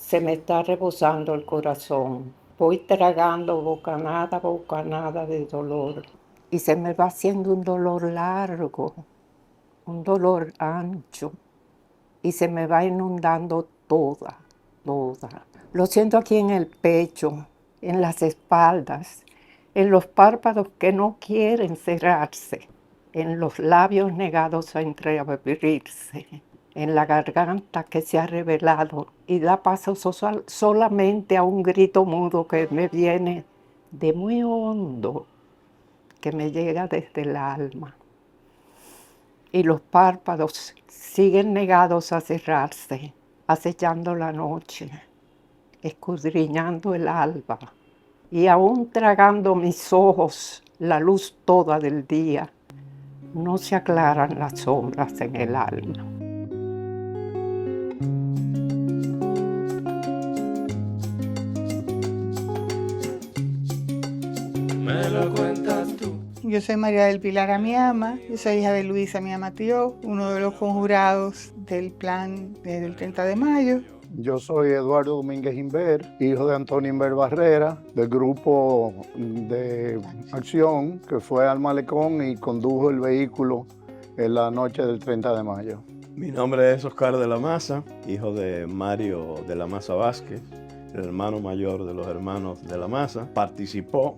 Se me está rebosando el corazón. Voy tragando bocanada de dolor. Y se me va haciendo un dolor largo, un dolor ancho. Y se me va inundando toda. Lo siento aquí en el pecho, en las espaldas, en los párpados que no quieren cerrarse, en los labios negados a entreabrirse, en la garganta que se ha revelado y da paso solamente a un grito mudo que me viene de muy hondo, que me llega desde el alma. Y los párpados siguen negados a cerrarse, acechando la noche, escudriñando el alba, y aún tragando mis ojos la luz toda del día, no se aclaran las sombras en el alma. Me lo cuentas tú. Yo soy María del Pilar Amiama, yo soy hija de Luis Amiama Tío, uno de los conjurados del plan del 30 de mayo. Yo soy Eduardo Domínguez Inver, hijo de Antonio Inver Barrera, del grupo de acción que fue al malecón y condujo el vehículo en la noche del 30 de mayo. Mi nombre es Oscar de la Maza, hijo de Mario de la Maza Vázquez, el hermano mayor de los hermanos de la Maza. Participó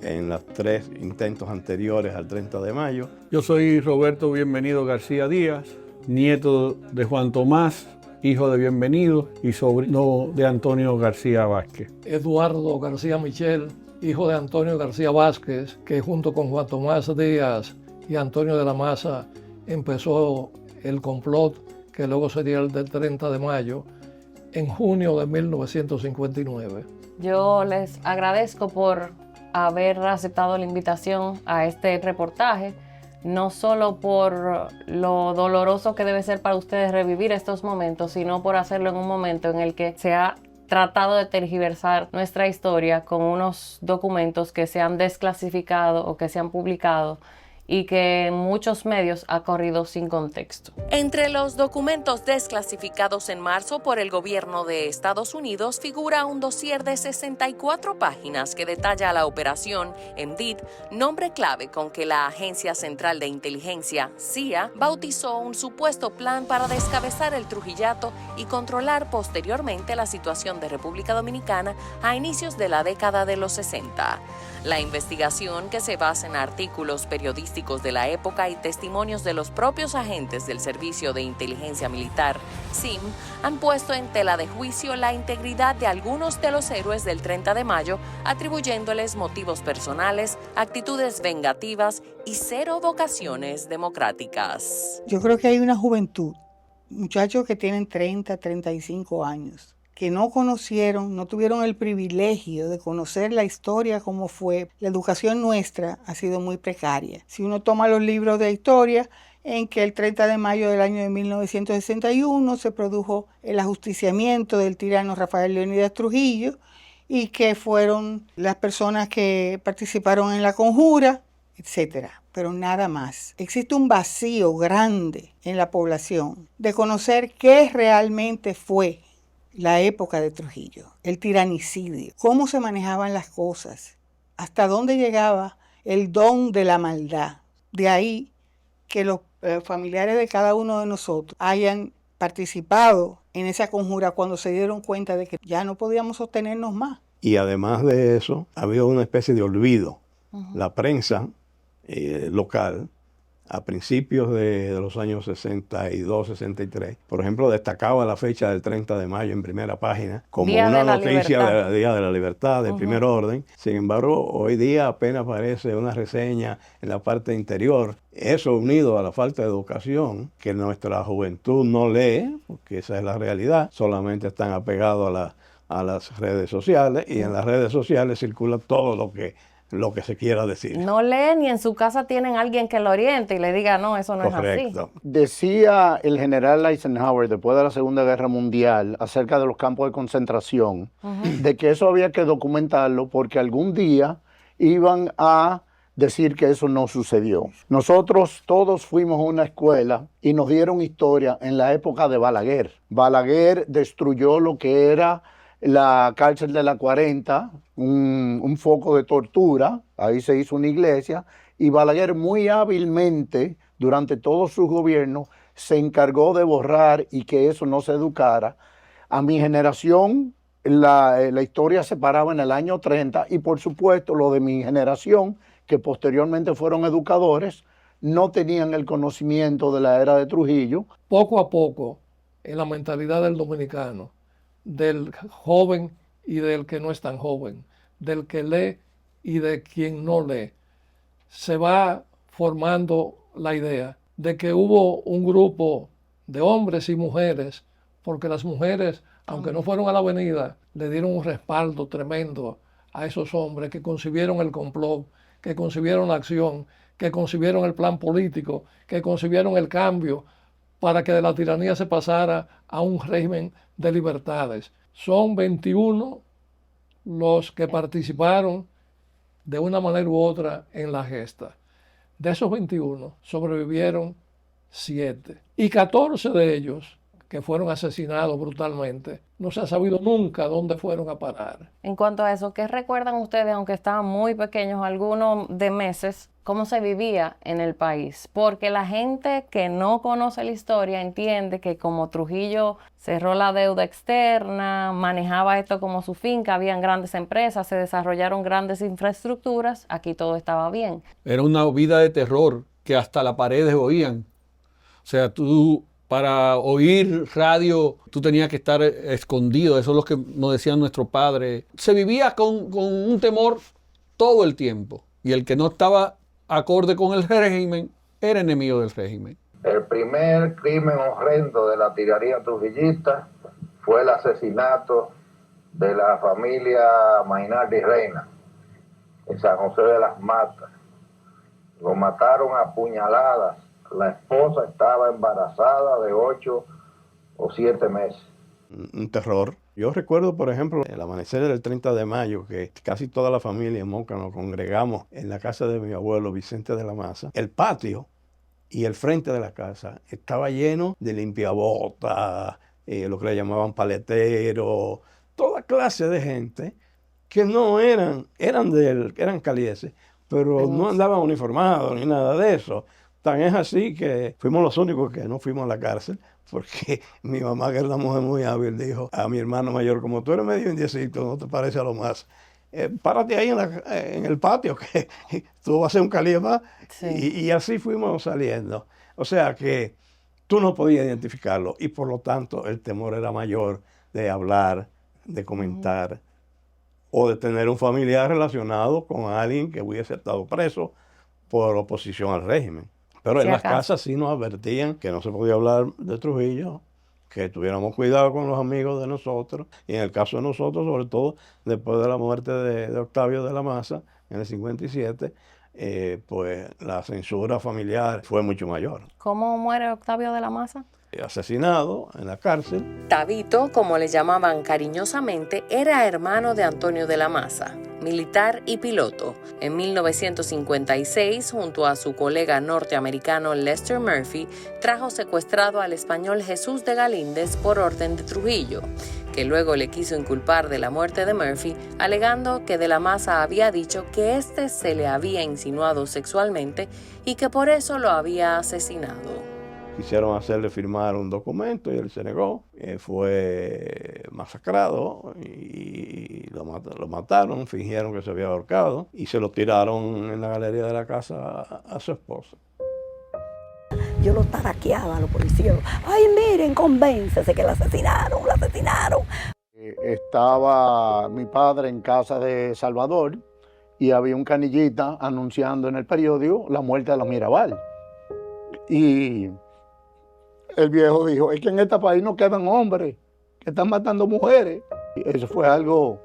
en los 3 intentos anteriores al 30 de mayo. Yo soy Roberto Bienvenido García Díaz, nieto de Juan Tomás, hijo de Bienvenido y sobrino de Antonio García Vázquez. Eduardo García Michel, hijo de Antonio García Vázquez, que junto con Juan Tomás Díaz y Antonio de la Maza empezó el complot que luego sería el del 30 de mayo en junio de 1959. Yo les agradezco por haber aceptado la invitación a este reportaje, no solo por lo doloroso que debe ser para ustedes revivir estos momentos, sino por hacerlo en un momento en el que se ha tratado de tergiversar nuestra historia con unos documentos que se han desclasificado o que se han publicado y que en muchos medios ha corrido sin contexto. Entre los documentos desclasificados en marzo por el gobierno de Estados Unidos figura un dossier de 64 páginas que detalla la operación MDID, nombre clave con que la Agencia Central de Inteligencia, CIA, bautizó un supuesto plan para descabezar el Trujillato y controlar posteriormente la situación de República Dominicana a inicios de la década de los 60. La investigación, que se basa en artículos periodísticos de la época y testimonios de los propios agentes del Servicio de Inteligencia Militar, SIM, han puesto en tela de juicio la integridad de algunos de los héroes del 30 de mayo, atribuyéndoles motivos personales, actitudes vengativas y 0 vocaciones democráticas. Yo creo que hay una juventud, muchachos que tienen 30, 35 años, que no conocieron, no tuvieron el privilegio de conocer la historia como fue. La educación nuestra ha sido muy precaria. Si uno toma los libros de historia, en que el 30 de mayo del año de 1961 se produjo el ajusticiamiento del tirano Rafael Leónidas Trujillo y que fueron las personas que participaron en la conjura, etcétera, pero nada más. Existe un vacío grande en la población de conocer qué realmente fue la época de Trujillo, el tiranicidio, cómo se manejaban las cosas, hasta dónde llegaba el don de la maldad. De ahí que los familiares de cada uno de nosotros hayan participado en esa conjura cuando se dieron cuenta de que ya no podíamos sostenernos más. Y además de eso, había una especie de olvido. La prensa local, a principios de los años 62, 63, por ejemplo, destacaba la fecha del 30 de mayo en primera página como una noticia del Día de la Libertad, de primer orden. Sin embargo, hoy día apenas aparece una reseña en la parte interior. Eso unido a la falta de educación, que nuestra juventud no lee, porque esa es la realidad, solamente están apegados a las redes sociales, y en las redes sociales circula todo lo que se quiera decir. No leen ni en su casa tienen alguien que lo oriente y le diga, no, eso no Correcto. es así. Decía el general Eisenhower después de la Segunda Guerra Mundial acerca de los campos de concentración, de que eso había que documentarlo porque algún día iban a decir que eso no sucedió. Nosotros todos fuimos a una escuela y nos dieron historia en la época de Balaguer. Balaguer destruyó lo que era la cárcel de la 40, un foco de tortura, ahí se hizo una iglesia, y Balaguer muy hábilmente, durante todo su gobierno, se encargó de borrar y que eso no se educara. A mi generación, la historia se paraba en el año 30 y por supuesto lo de mi generación, que posteriormente fueron educadores, no tenían el conocimiento de la era de Trujillo. Poco a poco, en la mentalidad del dominicano, del joven y del que no es tan joven, del que lee y de quien no lee, se va formando la idea de que hubo un grupo de hombres y mujeres, porque las mujeres, aunque no fueron a la avenida, le dieron un respaldo tremendo a esos hombres que concibieron el complot, que concibieron la acción, que concibieron el plan político, que concibieron el cambio para que de la tiranía se pasara a un régimen de libertades. Son 21 los que participaron de una manera u otra en la gesta. De esos 21 sobrevivieron 7 y 14 de ellos, que fueron asesinados brutalmente, no se ha sabido nunca dónde fueron a parar. En cuanto a eso, ¿qué recuerdan ustedes, aunque estaban muy pequeños, algunos de meses, cómo se vivía en el país? Porque la gente que no conoce la historia entiende que como Trujillo cerró la deuda externa, manejaba esto como su finca, habían grandes empresas, se desarrollaron grandes infraestructuras, aquí todo estaba bien. Era una vida de terror que hasta las paredes oían. O sea, tú para oír radio tú tenías que estar escondido, eso es lo que nos decían nuestros padres. Se vivía con un temor todo el tiempo y el que no estaba acorde con el régimen era enemigo del régimen. El primer crimen horrendo de la tiranía trujillista fue el asesinato de la familia Mainardi Reina en San José de las Matas. Lo mataron a puñaladas. La esposa estaba embarazada de 8 o 7 meses. Un terror. Yo recuerdo, por ejemplo, el amanecer del 30 de mayo, que casi toda la familia en Moca nos congregamos en la casa de mi abuelo Vicente de la Maza. El patio y el frente de la casa estaba lleno de limpiabotas, lo que le llamaban paleteros, toda clase de gente que no eran calieses, pero no andaban uniformados ni nada de eso. Tan es así que fuimos los únicos que no fuimos a la cárcel, porque mi mamá, que era una mujer muy hábil, dijo a mi hermano mayor, como tú eres medio indiecito, no te parece a lo más, párate ahí en el patio, que tú vas a ser un calía más. Sí. Y así fuimos saliendo. O sea que tú no podías identificarlo y por lo tanto el temor era mayor de hablar, de comentar o de tener un familiar relacionado con alguien que hubiese estado preso por oposición al régimen. Pero en las casas sí nos advertían que no se podía hablar de Trujillo, que tuviéramos cuidado con los amigos de nosotros, y en el caso de nosotros, sobre todo después de la muerte de Octavio de la Maza, en el 57, pues la censura familiar fue mucho mayor. ¿Cómo muere Octavio de la Maza? Asesinado en la cárcel. Tabito, como le llamaban cariñosamente, era hermano de Antonio de la Maza, militar y piloto. En 1956, junto a su colega norteamericano Lester Murphy, trajo secuestrado al español Jesús de Galíndez por orden de Trujillo, que luego le quiso inculpar de la muerte de Murphy, alegando que de la Maza había dicho que éste se le había insinuado sexualmente y que por eso lo había asesinado. Quisieron hacerle firmar un documento y él se negó. Fue masacrado y lo mataron, fingieron que se había ahorcado y se lo tiraron en la galería de la casa a su esposa. Yo lo taraqueaba a los policías. Ay, miren, convéncese que la asesinaron, la asesinaron. Estaba mi padre en casa de Salvador y había un canillita anunciando en el periódico la muerte de la Mirabal. Y el viejo dijo, es que en este país no quedan hombres, que están matando mujeres. Y eso fue algo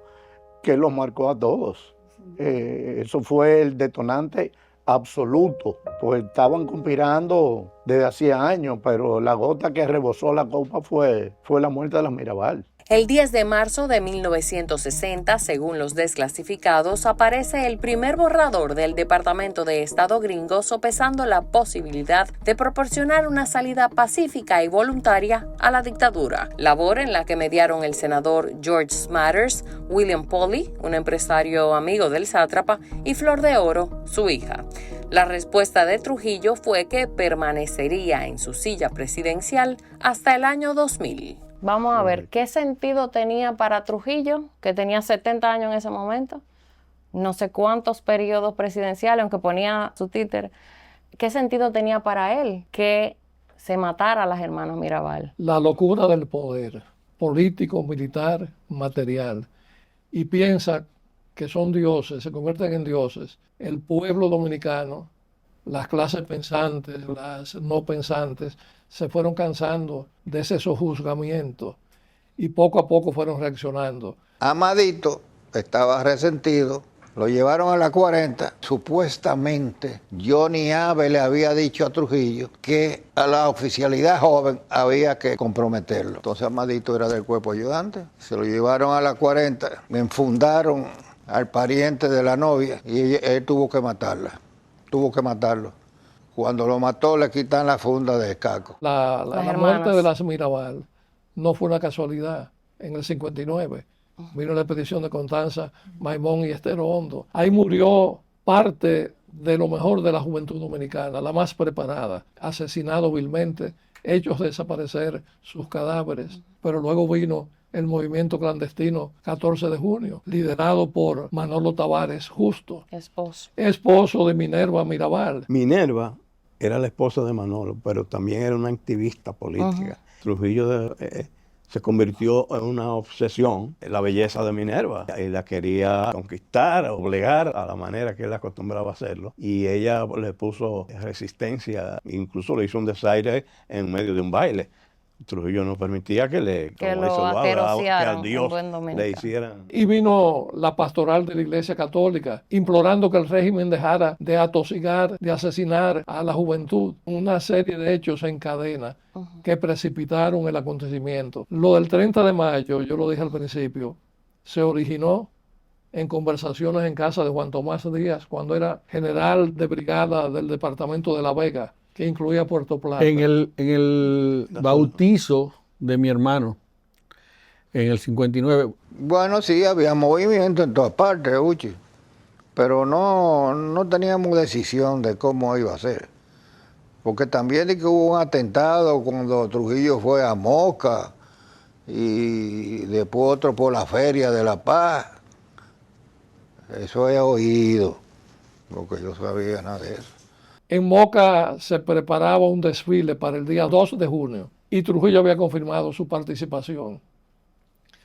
que los marcó a todos. Eso fue el detonante absoluto, pues estaban conspirando desde hacía años, pero la gota que rebosó la copa fue la muerte de la Mirabal. El 10 de marzo de 1960, según los desclasificados, aparece el primer borrador del Departamento de Estado gringo sopesando la posibilidad de proporcionar una salida pacífica y voluntaria a la dictadura, labor en la que mediaron el senador George Smathers, William Polly, un empresario amigo del sátrapa, y Flor de Oro, su hija. La respuesta de Trujillo fue que permanecería en su silla presidencial hasta el año 2000. Vamos a ver, ¿qué sentido tenía para Trujillo, que tenía 70 años en ese momento? No sé cuántos periodos presidenciales, aunque ponía su títere. ¿Qué sentido tenía para él que se matara a las hermanas Mirabal? La locura del poder, político, militar, material. Y piensa que son dioses, se convierten en dioses. El pueblo dominicano, las clases pensantes, las no pensantes, se fueron cansando de ese sojuzgamiento y poco a poco fueron reaccionando. Amadito estaba resentido, lo llevaron a la 40. Supuestamente Johnny Abe le había dicho a Trujillo que a la oficialidad joven había que comprometerlo. Entonces Amadito era del cuerpo ayudante, se lo llevaron a la 40, me enfundaron al pariente de la novia y él tuvo que matarla, tuvo que matarlo. Cuando lo mató le quitan la funda de Caco. La muerte de las Mirabal no fue una casualidad. En el 59 vino la expedición de Constanza, Maimón y Estero Hondo. Ahí murió parte de lo mejor de la juventud dominicana, la más preparada, asesinado vilmente, hechos desaparecer sus cadáveres. Pero luego vino el movimiento clandestino 14 de junio, liderado por Manolo Tavares Justo, esposo de Minerva Mirabal. Minerva era la esposa de Manolo, pero también era una activista política. Trujillo se convirtió en una obsesión la belleza de Minerva y la quería conquistar, obligar a la manera que él acostumbraba a hacerlo. Y ella le puso resistencia, incluso le hizo un desaire en medio de un baile. Trujillo no permitía que al Dios le hicieran. Y vino la pastoral de la Iglesia Católica implorando que el régimen dejara de atosigar, de asesinar a la juventud. Una serie de hechos en cadena que precipitaron el acontecimiento. Lo del 30 de mayo, yo lo dije al principio, se originó en conversaciones en casa de Juan Tomás Díaz, cuando era general de brigada del departamento de La Vega, que incluía Puerto Plata. En el bautizo de mi hermano, en el 59. Bueno, sí, había movimiento en todas partes, Uchi, pero no teníamos decisión de cómo iba a ser. Porque también de que hubo un atentado cuando Trujillo fue a Moca y después otro por la Feria de La Paz. Eso he oído, porque yo sabía nada de eso. En Moca se preparaba un desfile para el día 2 de junio y Trujillo había confirmado su participación.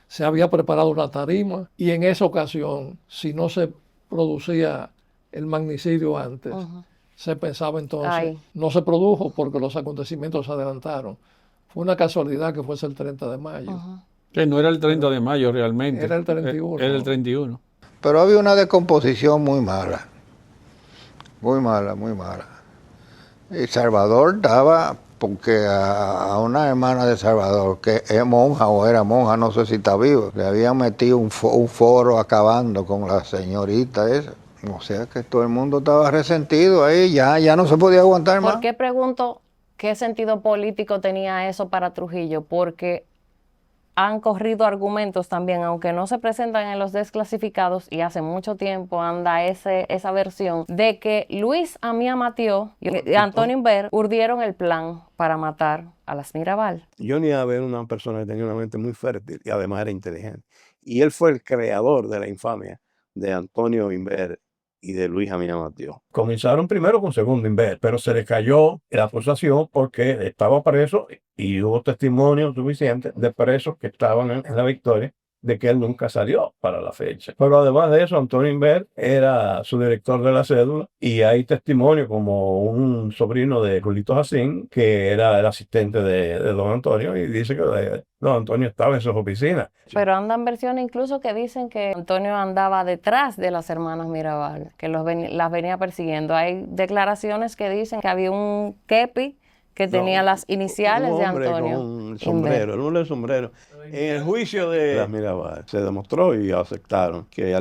Se había preparado una tarima y en esa ocasión, si no se producía el magnicidio antes, se pensaba entonces, no se produjo porque los acontecimientos se adelantaron. Fue una casualidad que fuese el 30 de mayo. Que no era el 30 de mayo realmente. Era el 31. Era el 31. Pero había una descomposición muy mala. Muy mala, muy mala. Y Salvador daba, porque a una hermana de Salvador, que es monja o era monja, no sé si está viva, le habían metido un foro acabando con la señorita esa. O sea que todo el mundo estaba resentido ahí, ya no se podía aguantar más. ¿Por qué pregunto qué sentido político tenía eso para Trujillo? Porque han corrido argumentos también, aunque no se presentan en los desclasificados, y hace mucho tiempo anda esa versión, de que Luis Amía Mateo y Antonio Inver urdieron el plan para matar a las Mirabal. Johnny Abe era una persona que tenía una mente muy fértil y además era inteligente. Y él fue el creador de la infamia de Antonio Inver y de Luis Amía Mateo. Comenzaron primero con Segundo Inver, pero se le cayó la acusación porque estaba preso y hubo testimonios suficientes de presos que estaban en la Victoria de que él nunca salió para la fecha. Pero además de eso, Antonio Inver era su director de la cédula y hay testimonio como un sobrino de Julito Jacín, que era el asistente de don Antonio, y dice que don Antonio estaba en sus oficinas. Pero andan versiones incluso que dicen que Antonio andaba detrás de las hermanas Mirabal, que las venía persiguiendo. Hay declaraciones que dicen que había un kepi que tenía las iniciales un de hombre Antonio con un Inver. sombrero, el hombre del sombrero. En el juicio de las Mirabal se demostró y aceptaron que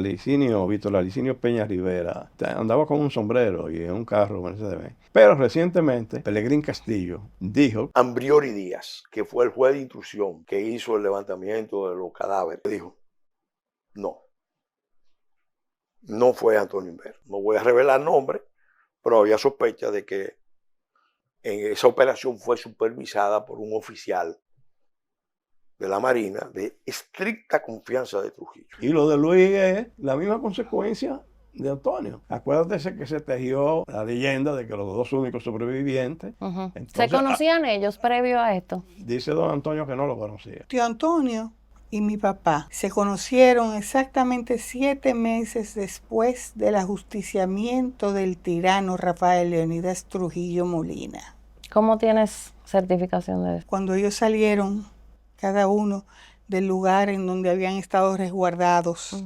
Víctor Alicinio Peña Rivera andaba con un sombrero y en un carro Mercedes-Benz. Pero recientemente Pelegrín Castillo dijo, Ambriori Díaz, que fue el juez de instrucción que hizo el levantamiento de los cadáveres, dijo, no fue Antonio Inver. No voy a revelar nombre, pero había sospecha de que esa operación fue supervisada por un oficial de la Marina de estricta confianza de Trujillo. Y lo de Luis es la misma consecuencia de Antonio. Acuérdate que se tejió la leyenda de que los dos únicos sobrevivientes. Entonces, ¿Se conocían ellos previo a esto? Dice don Antonio que no lo conocía. Tío Antonio y mi papá se conocieron exactamente 7 meses después del ajusticiamiento del tirano Rafael Leónidas Trujillo Molina. ¿Cómo tienes certificación de eso? Cuando ellos salieron, cada uno del lugar en donde habían estado resguardados,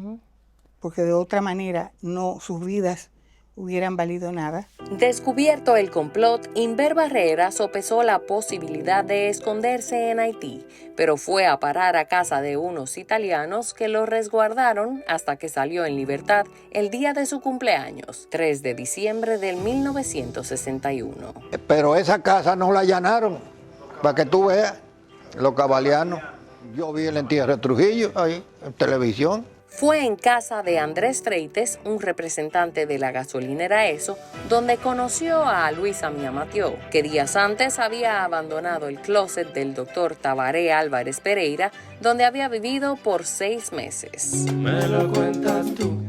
porque de otra manera sus vidas hubieran valido nada. Descubierto el complot, Inver Barrera sopesó la posibilidad de esconderse en Haití, pero fue a parar a casa de unos italianos que lo resguardaron hasta que salió en libertad el día de su cumpleaños, 3 de diciembre del 1961. Pero esa casa no la allanaron, para que tú veas, los cabalianos. Yo vi el entierro de Trujillo ahí, en televisión. Fue en casa de Andrés Freites, un representante de la gasolinera ESO, donde conoció a Luisa Miamatió, que días antes había abandonado el closet del doctor Tabaré Álvarez Pereira, donde había vivido por 6 meses. Me lo cuentas tú.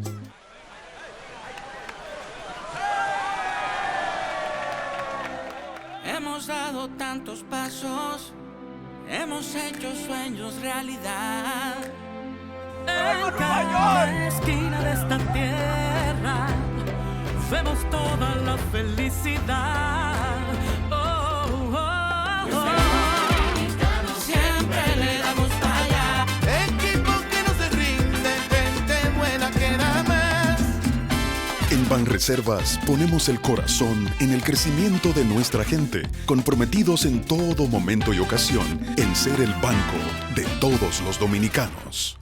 Hemos dado tantos pasos, hemos hecho sueños realidad. En cada esquina de esta tierra vemos toda la felicidad. Oh, oh, oh. Siempre le damos para allá. Equipo que no se rinde, gente buena que da más. En Banreservas ponemos el corazón en el crecimiento de nuestra gente, comprometidos en todo momento y ocasión en ser el banco de todos los dominicanos.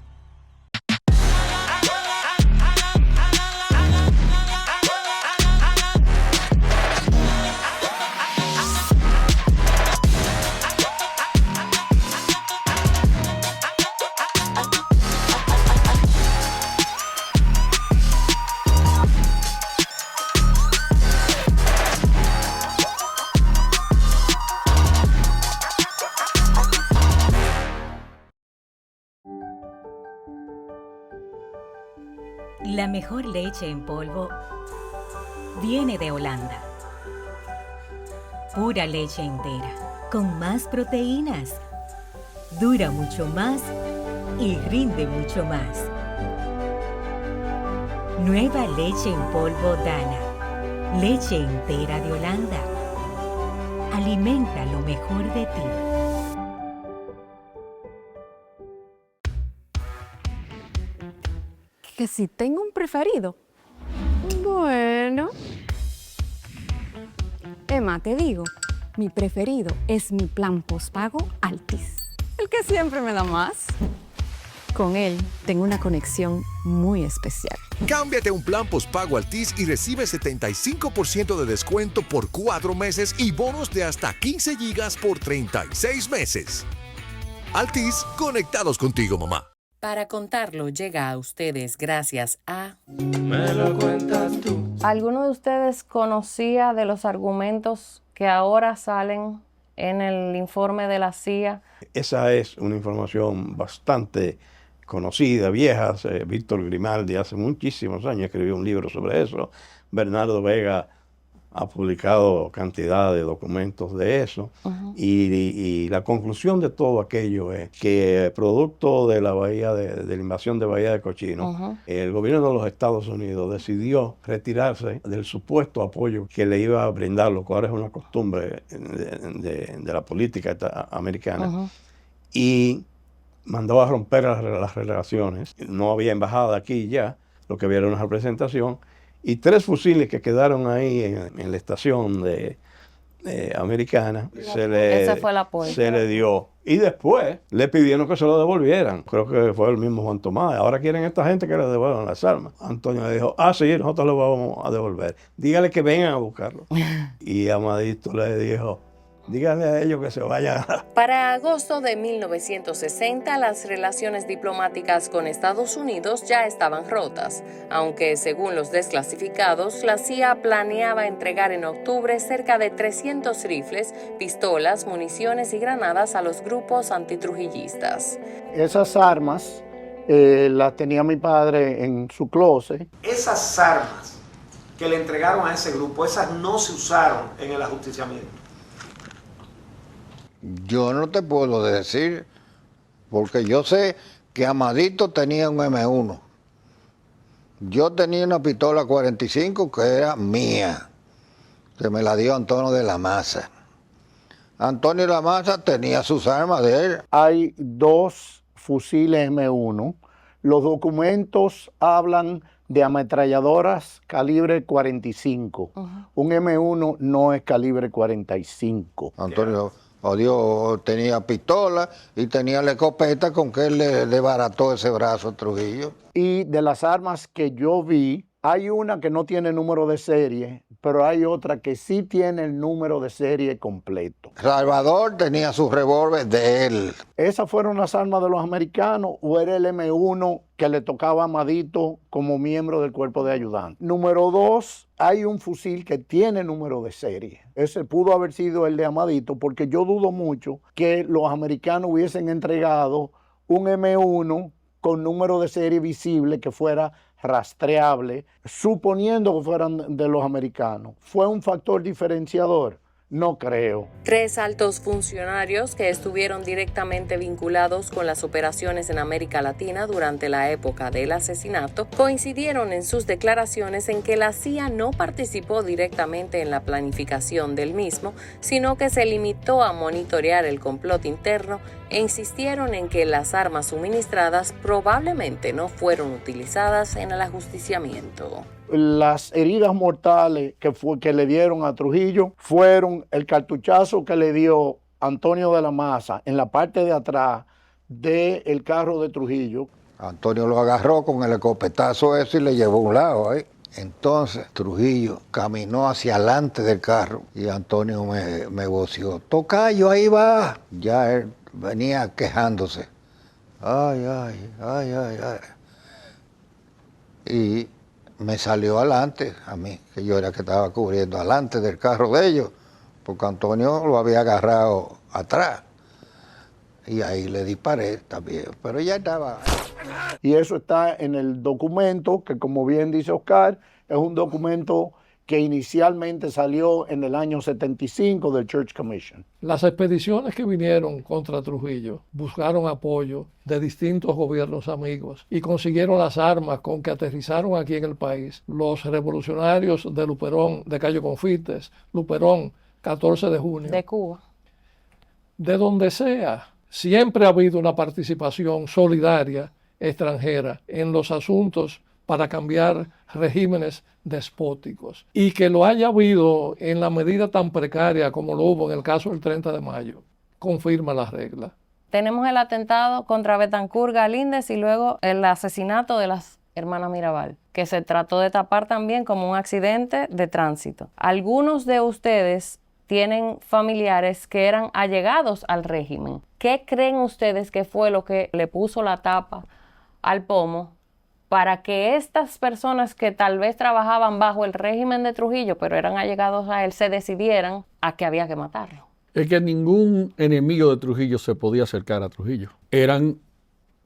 La mejor leche en polvo viene de Holanda. Pura leche entera, con más proteínas. Dura mucho más y rinde mucho más. Nueva leche en polvo Dana. Leche entera de Holanda. Alimenta lo mejor de ti. Que si tengo un preferido. Bueno. Emma, te digo, mi preferido es mi plan postpago Altis. El que siempre me da más. Con él tengo una conexión muy especial. Cámbiate a un plan postpago Altis y recibe 75% de descuento por 4 meses y bonos de hasta 15 gigas por 36 meses. Altis, conectados contigo, mamá. Para contarlo llega a ustedes gracias a... Me lo cuentas tú. ¿Alguno de ustedes conocía de los argumentos que ahora salen en el informe de la CIA? Esa es una información bastante conocida, vieja. Víctor Grimaldi hace muchísimos años escribió un libro sobre eso. Bernardo Vega ha publicado cantidad de documentos de eso. Y la conclusión de todo aquello es que producto de la la invasión de Bahía de Cochinos, el gobierno de los Estados Unidos decidió retirarse del supuesto apoyo que le iba a brindar, lo cual es una costumbre de la política americana, y mandó a romper las relaciones. No había embajada aquí ya, lo que había era una representación, y 3 fusiles que quedaron ahí en la estación de americana, Ese fue el apoyo. se le dio. Y después le pidieron que se lo devolvieran. Creo que fue el mismo Juan Tomás. Ahora quieren esta gente que le devuelvan las armas. Antonio le dijo, sí, nosotros le vamos a devolver. Dígale que vengan a buscarlo. Y Amadito le dijo, díganle a ellos que se vayan. Para agosto de 1960, las relaciones diplomáticas con Estados Unidos ya estaban rotas, aunque según los desclasificados, la CIA planeaba entregar en octubre cerca de 300 rifles, pistolas, municiones y granadas a los grupos antitrujillistas. Esas armas las tenía mi padre en su closet. Esas armas que le entregaron a ese grupo, esas no se usaron en el ajusticiamiento. Yo no te puedo decir, porque yo sé que Amadito tenía un M1. Yo tenía una pistola 45 que era mía, que me la dio Antonio de la Maza. Antonio de la Maza tenía sus armas de él. Hay 2 fusiles M1. Los documentos hablan de ametralladoras calibre 45. Un M1 no es calibre 45. Antonio tenía pistola y tenía la escopeta con que él le barató ese brazo a Trujillo. Y de las armas que yo vi, hay una que no tiene número de serie, pero hay otra que sí tiene el número de serie completo. Salvador tenía su revólver de él. ¿Esas fueron las armas de los americanos o era el M1 que le tocaba a Amadito como miembro del cuerpo de ayudantes? Número 2, hay un fusil que tiene número de serie. Ese pudo haber sido el de Amadito, porque yo dudo mucho que los americanos hubiesen entregado un M1 con número de serie visible que fuera rastreable, suponiendo que fueran de los americanos. ¿Fue un factor diferenciador? No creo. 3 altos funcionarios que estuvieron directamente vinculados con las operaciones en América Latina durante la época del asesinato coincidieron en sus declaraciones en que la CIA no participó directamente en la planificación del mismo, sino que se limitó a monitorear el complot interno e insistieron en que las armas suministradas probablemente no fueron utilizadas en el ajusticiamiento. Las heridas mortales que le dieron a Trujillo fueron el cartuchazo que le dio Antonio de la Maza en la parte de atrás del carro de Trujillo. Antonio lo agarró con el escopetazo ese y le llevó a un lado ahí. Entonces Trujillo caminó hacia adelante del carro y Antonio me voció. Tocayo, ahí va. Ya él venía quejándose. Ay. Y me salió adelante a mí, que yo era que estaba cubriendo adelante del carro de ellos, porque Antonio lo había agarrado atrás. Y ahí le disparé también, pero ya estaba. Y eso está en el documento, que como bien dice Oscar, es un documento que inicialmente salió en el año 75 del Church Commission. Las expediciones que vinieron contra Trujillo buscaron apoyo de distintos gobiernos amigos y consiguieron las armas con que aterrizaron aquí en el país los revolucionarios de Luperón, de Cayo Confites, Luperón, 14 de junio. De Cuba. De donde sea, siempre ha habido una participación solidaria extranjera en los asuntos para cambiar regímenes despóticos. Y que lo haya habido en la medida tan precaria como lo hubo en el caso del 30 de mayo, confirma la regla. Tenemos el atentado contra Betancur Galíndez y luego el asesinato de las hermanas Mirabal, que se trató de tapar también como un accidente de tránsito. Algunos de ustedes tienen familiares que eran allegados al régimen. ¿Qué creen ustedes que fue lo que le puso la tapa al pomo para que estas personas que tal vez trabajaban bajo el régimen de Trujillo, pero eran allegados a él, se decidieran a que había que matarlo? Es que ningún enemigo de Trujillo se podía acercar a Trujillo. Eran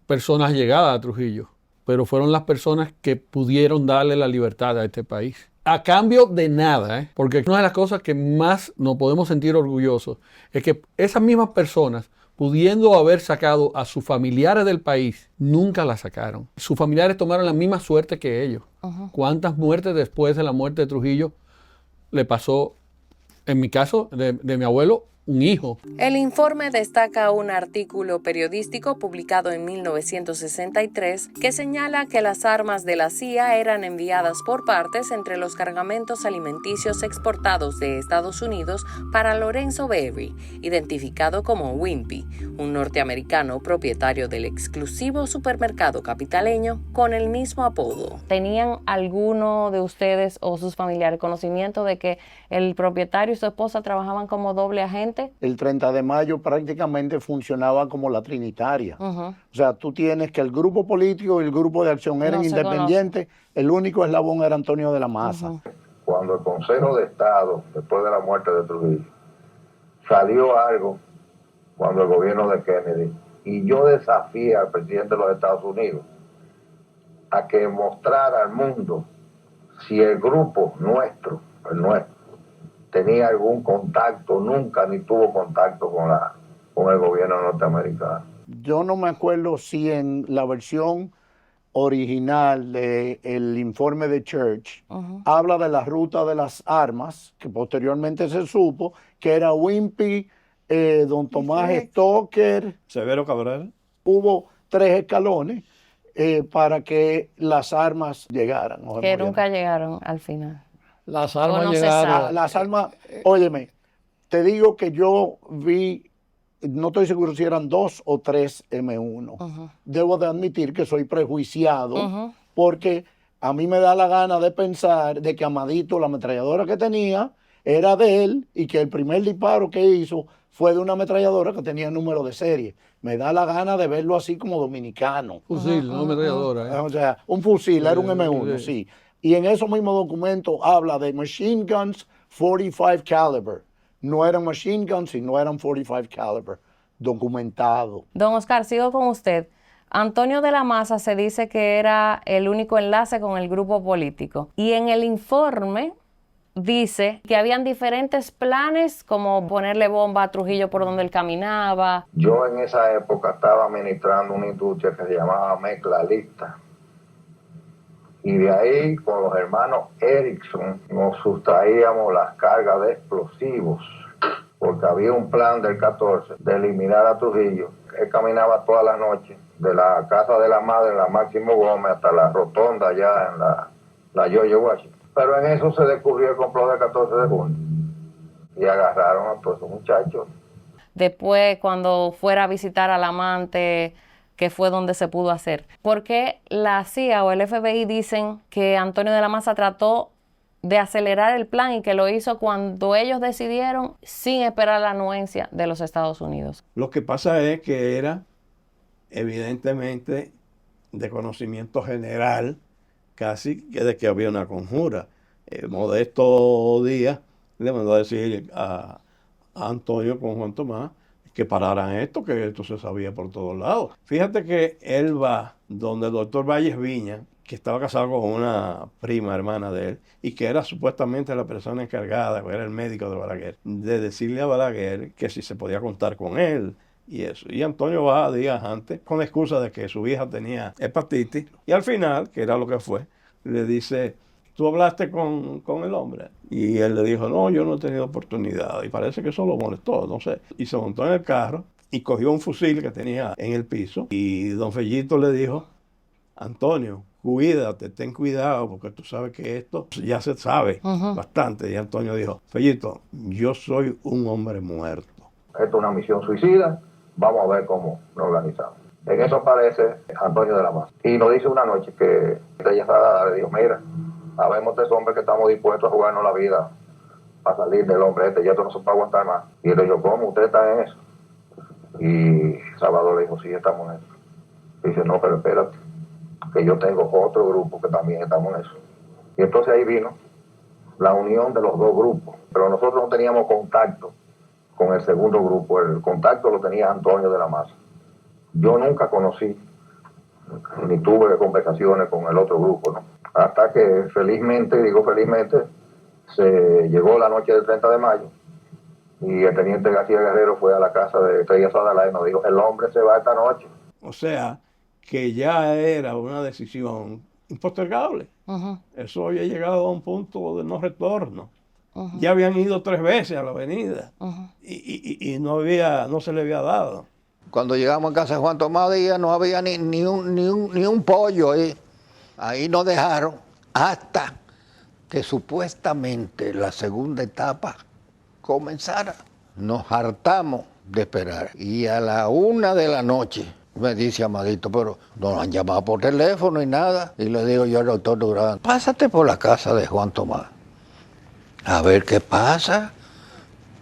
personas allegadas a Trujillo, pero fueron las personas que pudieron darle la libertad a este país. A cambio de nada, porque una de las cosas que más nos podemos sentir orgullosos es que esas mismas personas, pudiendo haber sacado a sus familiares del país, nunca la sacaron. Sus familiares tomaron la misma suerte que ellos. ¿Cuántas muertes después de la muerte de Trujillo le pasó? En mi caso, de mi abuelo, un hijo. El informe destaca un artículo periodístico publicado en 1963 que señala que las armas de la CIA eran enviadas por partes entre los cargamentos alimenticios exportados de Estados Unidos para Lorenzo Berry, identificado como Wimpy, un norteamericano propietario del exclusivo supermercado capitaleño con el mismo apodo. ¿Tenían alguno de ustedes o sus familiares conocimiento de que el propietario y su esposa trabajaban como doble agente? El 30 de mayo prácticamente funcionaba como la trinitaria. O sea, tú tienes que el grupo político y el grupo de acción eran independientes, el único eslabón era Antonio de la Maza. Cuando el Consejo de Estado, después de la muerte de Trujillo, salió algo cuando el gobierno de Kennedy, y yo desafié al presidente de los Estados Unidos a que mostrara al mundo si el grupo nuestro, el nuestro, tenía algún contacto, nunca ni tuvo contacto con el gobierno norteamericano. Yo no me acuerdo si en la versión original del informe de Church habla de la ruta de las armas, que posteriormente se supo que era Wimpy, don Tomás Stoker, Severo Cabral. Hubo 3 escalones para que las armas llegaran. Que nunca llegaron al final. Las armas llegaron. Las armas, óyeme, te digo que yo vi, no estoy seguro si eran 2 o 3 M1. Debo de admitir que soy prejuiciado porque a mí me da la gana de pensar de que Amadito, la ametralladora que tenía, era de él y que el primer disparo que hizo fue de una ametralladora que tenía número de serie. Me da la gana de verlo así como dominicano. Fusil, no ametralladora. O sea, un fusil, era un M1, sí. Y en esos mismos documentos habla de machine guns 45 caliber. No eran machine guns, sino eran 45 caliber, documentado. Don Oscar, sigo con usted. Antonio de la Maza se dice que era el único enlace con el grupo político. Y en el informe dice que habían diferentes planes, como ponerle bomba a Trujillo por donde él caminaba. Yo en esa época estaba administrando una industria que se llamaba Mezcla Lista. Y de ahí, con los hermanos Erickson, nos sustraíamos las cargas de explosivos, porque había un plan del 14 de eliminar a Trujillo. Él caminaba toda la noche de la casa de la madre, la Máximo Gómez, hasta la rotonda allá en la George Washington. Pero en eso se descubrió el complot del 14 de junio y agarraron a todos esos muchachos. Después, cuando fuera a visitar al amante, que fue donde se pudo hacer. ¿Por qué la CIA o el FBI dicen que Antonio de la Maza trató de acelerar el plan y que lo hizo cuando ellos decidieron sin esperar la anuencia de los Estados Unidos? Lo que pasa es que era evidentemente de conocimiento general casi que de que había una conjura. Modesto Díaz le mandó a decir a Antonio con Juan Tomás que pararan esto, que esto se sabía por todos lados. Fíjate que él va donde el doctor Valles Viña, que estaba casado con una prima hermana de él, y que era supuestamente la persona encargada, que era el médico de Balaguer, de decirle a Balaguer que si se podía contar con él y eso. Y Antonio va días antes con la excusa de que su hija tenía hepatitis, y al final, que era lo que fue, le dice: ¿tú hablaste con el hombre? Y él le dijo: no, yo no he tenido oportunidad. Y parece que eso lo molestó, no sé. Y se montó en el carro y cogió un fusil que tenía en el piso. Y don Fellito le dijo: Antonio, cuídate, ten cuidado, porque tú sabes que esto ya se sabe bastante. Y Antonio dijo: Fellito, yo soy un hombre muerto. Esto es una misión suicida, vamos a ver cómo nos organizamos. En eso aparece Antonio de la Maza. Y nos dice una noche que ella le dijo: mira, sabemos tres hombres que estamos dispuestos a jugarnos la vida para salir del hombre este, ya esto no se puede aguantar más. Y él le dijo: ¿cómo? ¿Usted está en eso? Y Salvador le dijo: sí, estamos en eso. Y dice: no, pero espérate, que yo tengo otro grupo que también estamos en eso. Y entonces ahí vino la unión de los dos grupos. Pero nosotros no teníamos contacto con el segundo grupo, el contacto lo tenía Antonio de la Maza. Yo nunca conocí, ni tuve conversaciones con el otro grupo, ¿no? Hasta que felizmente, se llegó la noche del 30 de mayo y el teniente García Guerrero fue a la casa de Estrella Sadalá y nos dijo: el hombre se va esta noche. O sea, que ya era una decisión impostergable. Eso había llegado a un punto de no retorno. Ya habían ido 3 veces a la avenida y no se le había dado. Cuando llegamos a casa de Juan Tomás Díaz no había ni un pollo ahí. Ahí nos dejaron hasta que supuestamente la segunda etapa comenzara. Nos hartamos de esperar. Y a la 1 de la noche me dice Amadito, pero no han llamado por teléfono y nada. Y le digo yo al doctor Durán, pásate por la casa de Juan Tomás a ver qué pasa.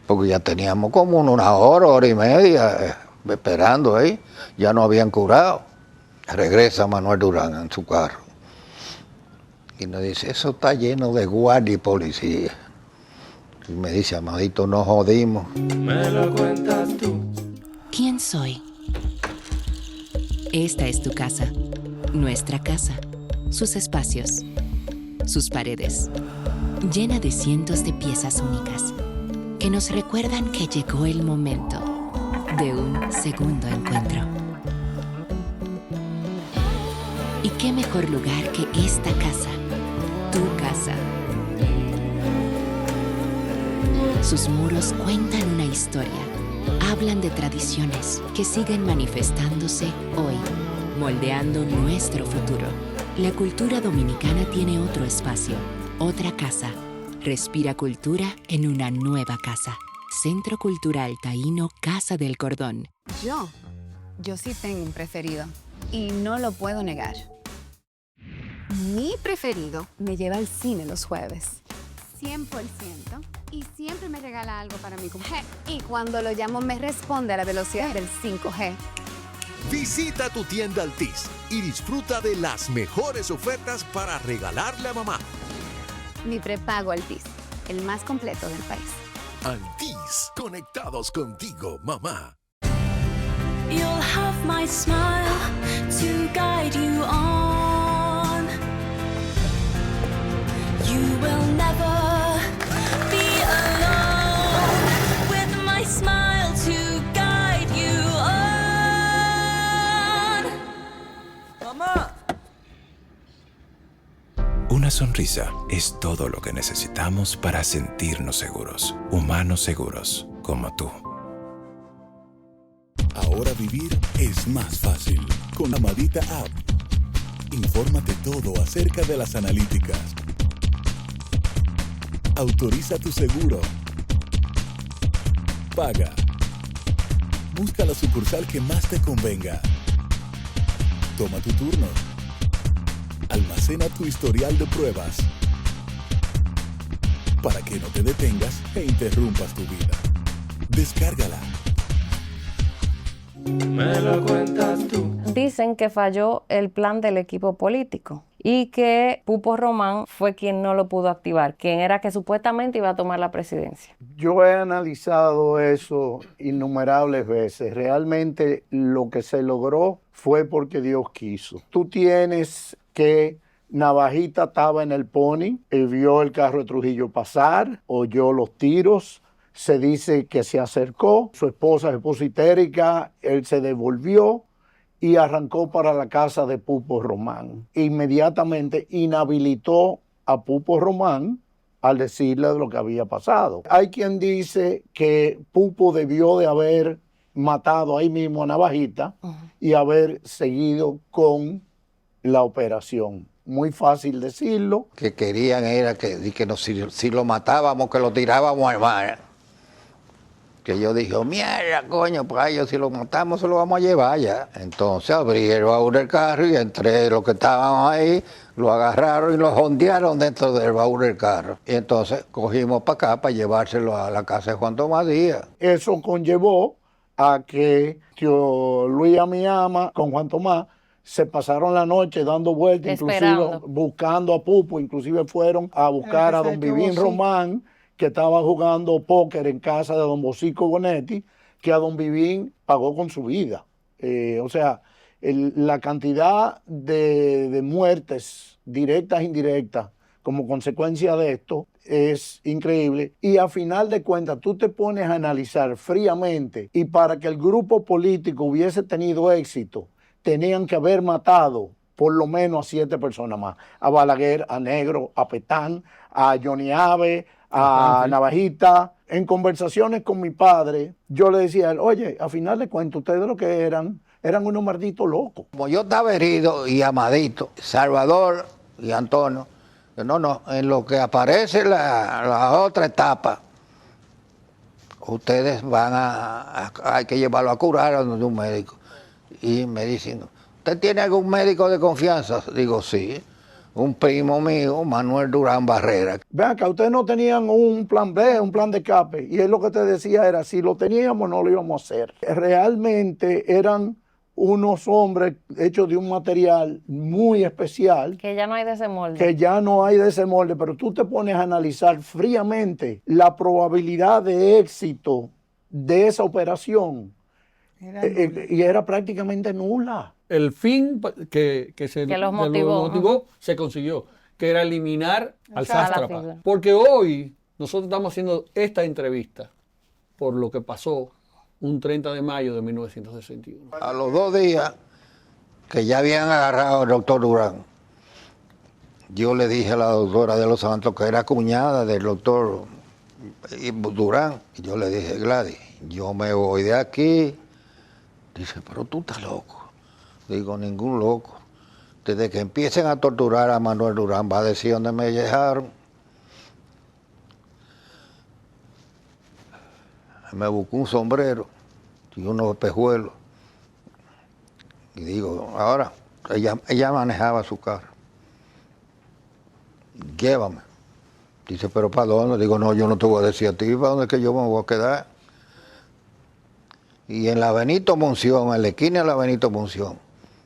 Porque ya teníamos como 1 hora y media esperando ahí. Ya no habían curado. Regresa Manuel Durán en su carro. Y nos dice, eso está lleno de guardia y policía. Y me dice, Amadito, nos jodimos. Me lo cuentas tú. ¿Quién soy? Esta es tu casa, nuestra casa, sus espacios, sus paredes, llena de cientos de piezas únicas que nos recuerdan que llegó el momento de un segundo encuentro. ¿Y qué mejor lugar que esta casa, tu casa? Sus muros cuentan una historia, hablan de tradiciones que siguen manifestándose hoy, moldeando nuestro futuro. La cultura dominicana tiene otro espacio, otra casa. Respira cultura en una nueva casa. Centro Cultural Taíno Casa del Cordón. Yo sí tengo un preferido y no lo puedo negar. Mi preferido me lleva al cine los jueves. 100%. Y siempre me regala algo para mi cumpleaños. Y cuando lo llamo me responde a la velocidad del 5G. Visita tu tienda Altis y disfruta de las mejores ofertas para regalarle a mamá. Mi prepago Altis, el más completo del país. Altis, conectados contigo, mamá. You'll have my smile to guide you on. You will never be alone. With my smile to guide you on. Mamá. Una sonrisa es todo lo que necesitamos para sentirnos seguros, humanos seguros, como tú. Ahora vivir es más fácil con la Amadita App. Infórmate todo acerca de las analíticas. Autoriza tu seguro. Paga. Busca la sucursal que más te convenga. Toma tu turno. Almacena tu historial de pruebas para que no te detengas e interrumpas tu vida. Descárgala. Me lo cuentas tú. Dicen que falló el plan del equipo político y que Pupo Román fue quien no lo pudo activar, quien era que supuestamente iba a tomar la presidencia. Yo he analizado eso innumerables veces. Realmente lo que se logró fue porque Dios quiso. Tú tienes que Navajita estaba en el Pony y vio el carro de Trujillo pasar, oyó los tiros, se dice que se acercó, su esposa se puso histérica, él se devolvió y arrancó para la casa de Pupo Román. Inmediatamente inhabilitó a Pupo Román al decirle lo que había pasado. Hay quien dice que Pupo debió de haber matado ahí mismo a Navajita y haber seguido con la operación. Muy fácil decirlo. Que querían era que si lo matábamos, que lo tirábamos al mar. Que yo dije, mierda, coño, pues ellos si lo matamos se lo vamos a llevar ya. Entonces abrí el baúl del carro y entre los que estaban ahí, lo agarraron y lo jondearon dentro del baúl del carro. Y entonces cogimos para acá para llevárselo a la casa de Juan Tomás Díaz. Eso conllevó a que tío Luis Amiama con Juan Tomás se pasaron la noche dando vueltas, inclusive buscando a Pupo, inclusive fueron a buscar a don Vivín Román, que estaba jugando póker en casa de don Bosico Bonetti, que a don Vivín pagó con su vida. O sea, la cantidad de muertes directas e indirectas como consecuencia de esto es increíble. Y a final de cuentas, tú te pones a analizar fríamente y para que el grupo político hubiese tenido éxito, tenían que haber matado por lo menos a 7 personas más. A Balaguer, a Negro, a Petán, a Johnny Abe, a Navajita. En conversaciones con mi padre, yo le decía a él, oye, a final de cuentas, ustedes lo que eran unos malditos locos. Como yo estaba herido y Amadito, Salvador y Antonio, no, en lo que aparece la otra etapa, ustedes hay que llevarlo a curar a donde un médico. Y me dicen, ¿usted tiene algún médico de confianza? Digo, sí, un primo mío, Manuel Durán Barrera. Vean acá, ustedes no tenían un plan B, un plan de escape, y él lo que te decía era, si lo teníamos, no lo íbamos a hacer. Realmente eran unos hombres hechos de un material muy especial. Que ya no hay de ese molde. Que ya no hay de ese molde, pero tú te pones a analizar fríamente la probabilidad de éxito de esa operación y era prácticamente nula. El fin que los motivó, se consiguió, que era eliminar al Sátrapa. sátrapa. Porque hoy nosotros estamos haciendo esta entrevista por lo que pasó un 30 de mayo de 1961. A los 2 días que ya habían agarrado al doctor Durán, yo le dije a la doctora de los Santos, que era cuñada del doctor Durán, y yo le dije, Gladys, yo me voy de aquí. Dice, pero tú estás loco. Digo, ningún loco. Desde que empiecen a torturar a Manuel Durán, va a decir dónde me dejaron. Me buscó un sombrero y unos espejuelos. Y digo, ahora, ella manejaba su carro. Llévame. Dice, ¿pero para dónde? Digo, no, yo no te voy a decir a ti para dónde es que yo me voy a quedar. Y en la Benito Monción, en la esquina de la Benito Monción,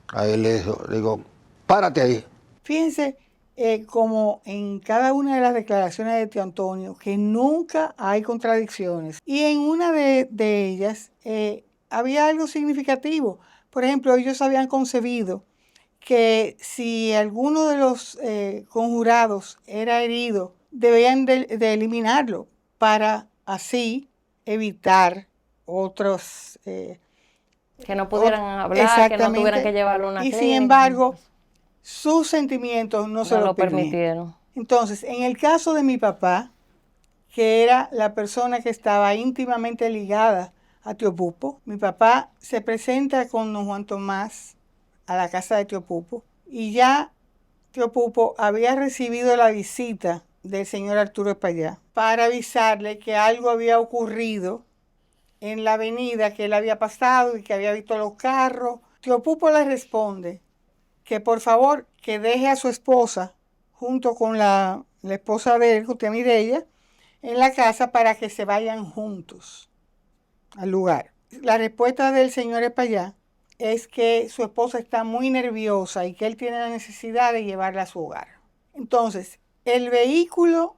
ahí le digo, párate ahí. Fíjense como en cada una de las declaraciones de tío Antonio, que nunca hay contradicciones. Y en una de ellas había algo significativo. Por ejemplo, ellos habían concebido que si alguno de los conjurados era herido, debían de eliminarlo para así evitar otros... que no pudieran hablar, que no tuvieran que llevarlo a una y clínica. sin embargo, sus sentimientos no se lo permitieron. Entonces, en el caso de mi papá, que era la persona que estaba íntimamente ligada a Tío Pupo, mi papá se presenta con don Juan Tomás a la casa de Tío Pupo y ya Tío Pupo había recibido la visita del señor Arturo Espaillá para avisarle que algo había ocurrido en la avenida, que él había pasado y que había visto los carros. Tío Pupo le responde que por favor que deje a su esposa junto con la esposa de él, Jutia Mireya, en la casa para que se vayan juntos al lugar. La respuesta del señor Espaillá es que su esposa está muy nerviosa y que él tiene la necesidad de llevarla a su hogar. Entonces, el vehículo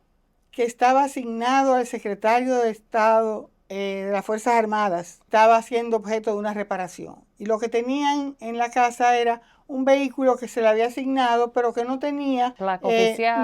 que estaba asignado al secretario de Estado de las Fuerzas Armadas estaba siendo objeto de una reparación. Y lo que tenían en la casa era un vehículo que se le había asignado, pero que no tenía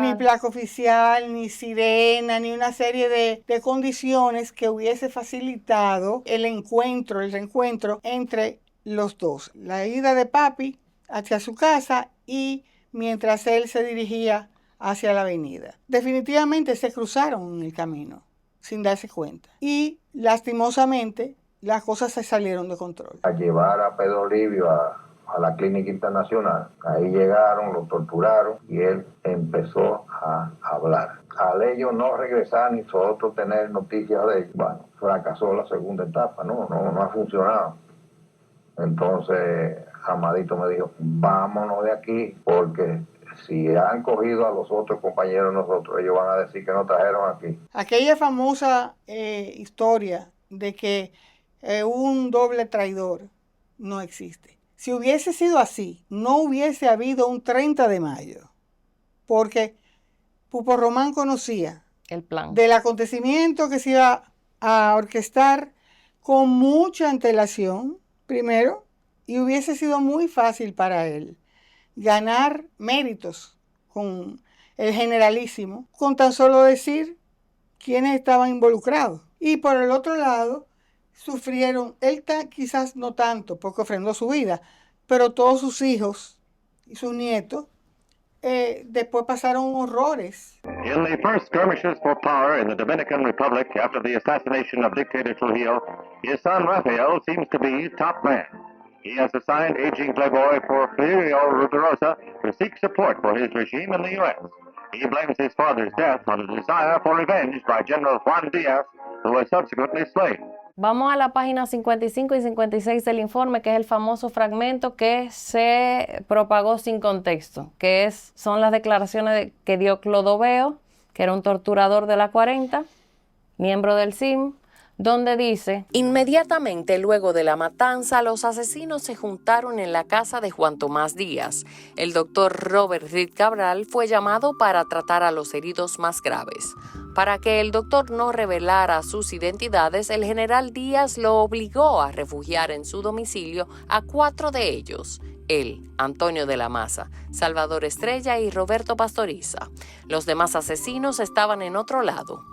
ni placa oficial, ni sirena, ni una serie de condiciones que hubiese facilitado el reencuentro entre los dos. La ida de papi hacia su casa y mientras él se dirigía hacia la avenida. Definitivamente se cruzaron en el camino sin darse cuenta. Y lastimosamente las cosas se salieron de control. A llevar a Pedro Olivio a la clínica internacional. Ahí llegaron, lo torturaron y él empezó a hablar. Al ellos no regresar ni nosotros tener noticias de ellos, bueno, fracasó la segunda etapa, no ha funcionado. Entonces Amadito me dijo, vámonos de aquí porque si han cogido a los otros compañeros de nosotros, ellos van a decir que nos trajeron aquí. Aquella famosa historia de que un doble traidor no existe. Si hubiese sido así, no hubiese habido un 30 de mayo, porque Pupo Román conocía el plan del acontecimiento que se iba a orquestar con mucha antelación, primero, y hubiese sido muy fácil para él ganar méritos con el generalísimo, con tan solo decir quiénes estaban involucrados. Y por el otro lado, sufrieron, él quizás no tanto, porque ofrendó su vida, pero todos sus hijos y sus nietos después pasaron horrores. In the first skirmishes for power in the Dominican Republic after the assassination of dictator Trujillo, his son Rafael seems to be top man. He has assigned aging playboy Porfirio Rubirosa to seek support for his regime in the U.S. He blames his father's death on a desire for revenge by General Juan Diaz, who was subsequently slain. Vamos a la página 55 y 56 del informe, que es el famoso fragmento que se propagó sin contexto, que son las declaraciones que dio Clodoveo, que era un torturador de la 40, miembro del CIM, donde dice: inmediatamente luego de la matanza, los asesinos se juntaron en la casa de Juan Tomás Díaz. El doctor Robert Reed Cabral fue llamado para tratar a los heridos más graves. Para que el doctor no revelara sus identidades, el general Díaz lo obligó a refugiar en su domicilio a 4 de ellos: él, Antonio de la Maza, Salvador Estrella y Roberto Pastoriza. Los demás asesinos estaban en otro lado.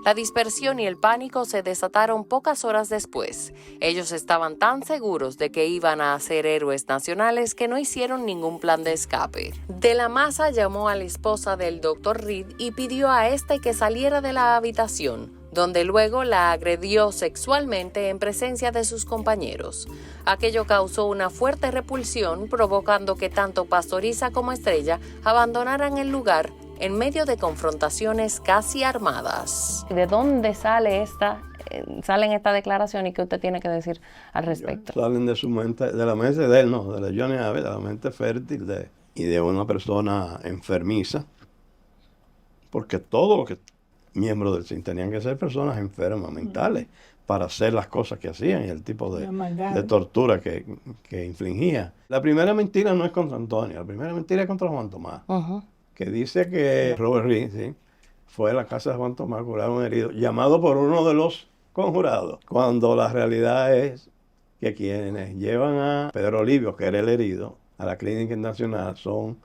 La dispersión y el pánico se desataron pocas horas después. Ellos estaban tan seguros de que iban a ser héroes nacionales que no hicieron ningún plan de escape. De la Maza llamó a la esposa del Dr. Reed y pidió a este que saliera de la habitación, donde luego la agredió sexualmente en presencia de sus compañeros. Aquello causó una fuerte repulsión, provocando que tanto Pastoriza como Estrella abandonaran el lugar en medio de confrontaciones casi armadas. ¿De dónde salen esta declaración y qué usted tiene que decir al respecto? Salen de su mente, de la mente de él, no, de la Johnny Abe, de la mente fértil y de una persona enfermiza, porque todos los miembros del CIN tenían que ser personas enfermas mentales para hacer las cosas que hacían y el tipo de tortura que infligía. La primera mentira no es contra Antonio, la primera mentira es contra Juan Tomás. Que dice que Robert Reed, ¿sí?, fue a la casa de Juan Tomás a curar a un herido, llamado por uno de los conjurados, cuando la realidad es que quienes llevan a Pedro Olivio, que era el herido, a la clínica nacional son